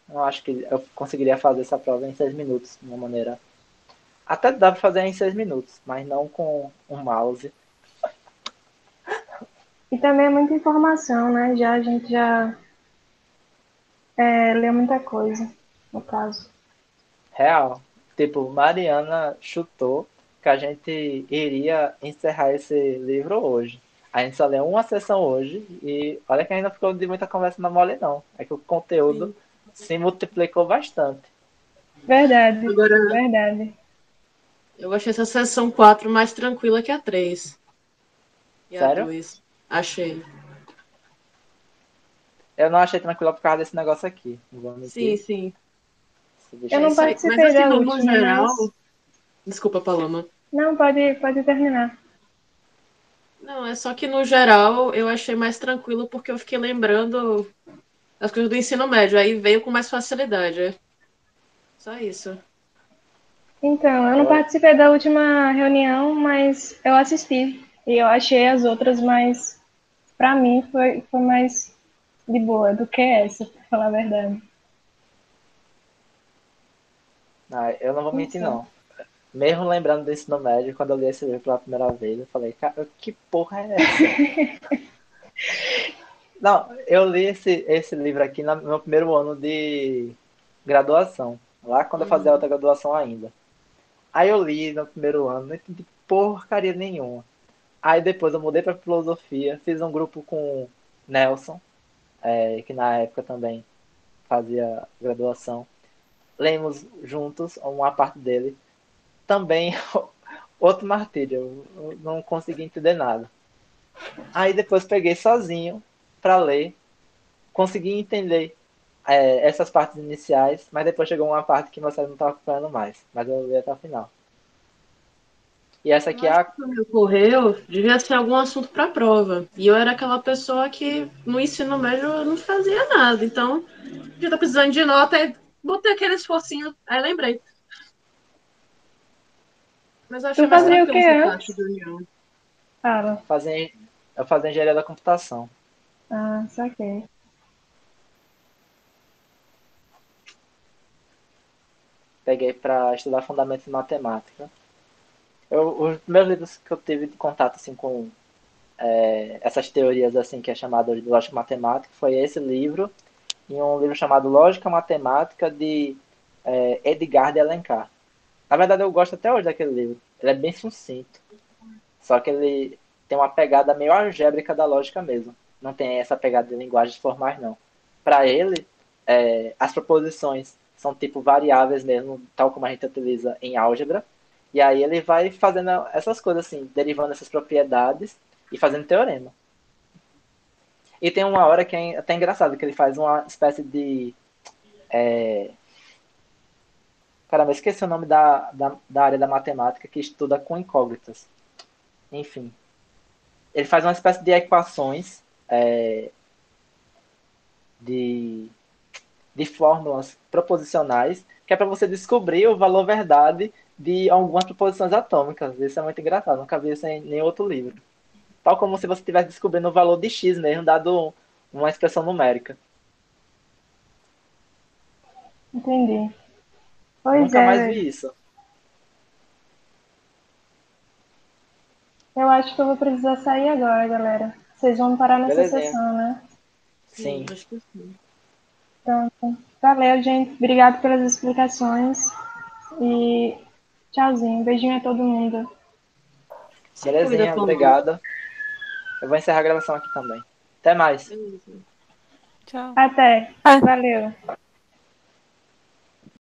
Não acho que eu conseguiria fazer essa prova em 6 minutos, de uma maneira... Até dá para fazer em 6 minutos, mas não com um mouse. E também é muita informação, né? A gente já lê muita coisa, no caso. Real. Tipo, Mariana chutou que a gente iria encerrar esse livro hoje. A gente só leu uma sessão hoje e olha que ainda não ficou de muita conversa na mole, não. É que o conteúdo se multiplicou bastante. Verdade, Agora, verdade. eu achei essa sessão 4 mais tranquila que a 3. E Sério? a 2. Achei. Eu não achei tranquilo por causa desse negócio aqui. Não vou Sim, mentir. sim. Eu não Mas participei assim, da no última, geral... mas... Desculpa, Paloma. Não, pode terminar. Não, é só que no geral eu achei mais tranquilo porque eu fiquei lembrando as coisas do ensino médio. Aí veio com mais facilidade. Só isso. Então, eu não participei da última reunião, mas eu assisti. E eu achei as outras mais... Pra mim, foi mais de boa do que essa, pra falar a verdade. Ah, eu não vou Não mentir, sei. não. Mesmo lembrando do ensino médio, quando eu li esse livro pela primeira vez, eu falei, cara, que porra é essa? Não, eu li esse livro aqui no meu primeiro ano de graduação. Lá quando eu fazia outra graduação ainda. Aí eu li no primeiro ano, não entendi porcaria nenhuma. Aí depois eu mudei para filosofia, fiz um grupo com Nelson, que na época também fazia graduação. Lemos juntos uma parte dele. Também outro martírio, eu não consegui entender nada. Aí depois peguei sozinho para ler, consegui entender essas partes iniciais, mas depois chegou uma parte que meu cérebro não estava acompanhando mais. Mas eu li até o final. E essa Eu aqui é acho a. que quando me ocorreu, devia ser algum assunto para prova. E eu era aquela pessoa que no ensino médio eu não fazia nada. Então, já tô precisando de nota, aí botei aquele esforcinho, aí lembrei. Mas eu Tu achei mais fazia o que tranquilo essa parte antes? do União. Fala. Eu fazia engenharia da computação. Ah, saquei. Peguei para estudar fundamentos de matemática. Os primeiros livros que eu tive de contato assim, com essas teorias assim que é chamado de lógica matemática foi esse livro e um livro chamado Lógica Matemática de Edgar de Alencar. Na verdade, eu gosto até hoje daquele livro. Ele é bem sucinto. Só que ele tem uma pegada meio algébrica da lógica mesmo. Não tem essa pegada de linguagens formais, não. Para ele, as proposições são tipo variáveis mesmo, tal como a gente utiliza em álgebra. E aí ele vai fazendo essas coisas assim, derivando essas propriedades e fazendo teorema. E tem uma hora que é até engraçado, que ele faz uma espécie de. Caramba, eu esqueci o nome da área da matemática que estuda com incógnitas. Enfim. Ele faz uma espécie de equações de, de fórmulas proposicionais, que é para você descobrir o valor verdade de algumas proposições atômicas. Isso é muito engraçado, nunca vi isso em nenhum outro livro. Tal como se você estivesse descobrindo o valor de x mesmo, dado uma expressão numérica. Entendi. Pois Nunca mais é, vi isso. eu acho que eu vou precisar sair agora, galera. Vocês vão parar nessa Belezinha. sessão, né? Sim, Sim. acho que sim. Pronto. Valeu, gente. Obrigado pelas explicações. E tchauzinho. Beijinho a todo mundo. Se cuida, Belezinha, Paulo. obrigado. Eu vou encerrar a gravação aqui também. Até mais. Beleza. Tchau. Até. Ah, Valeu.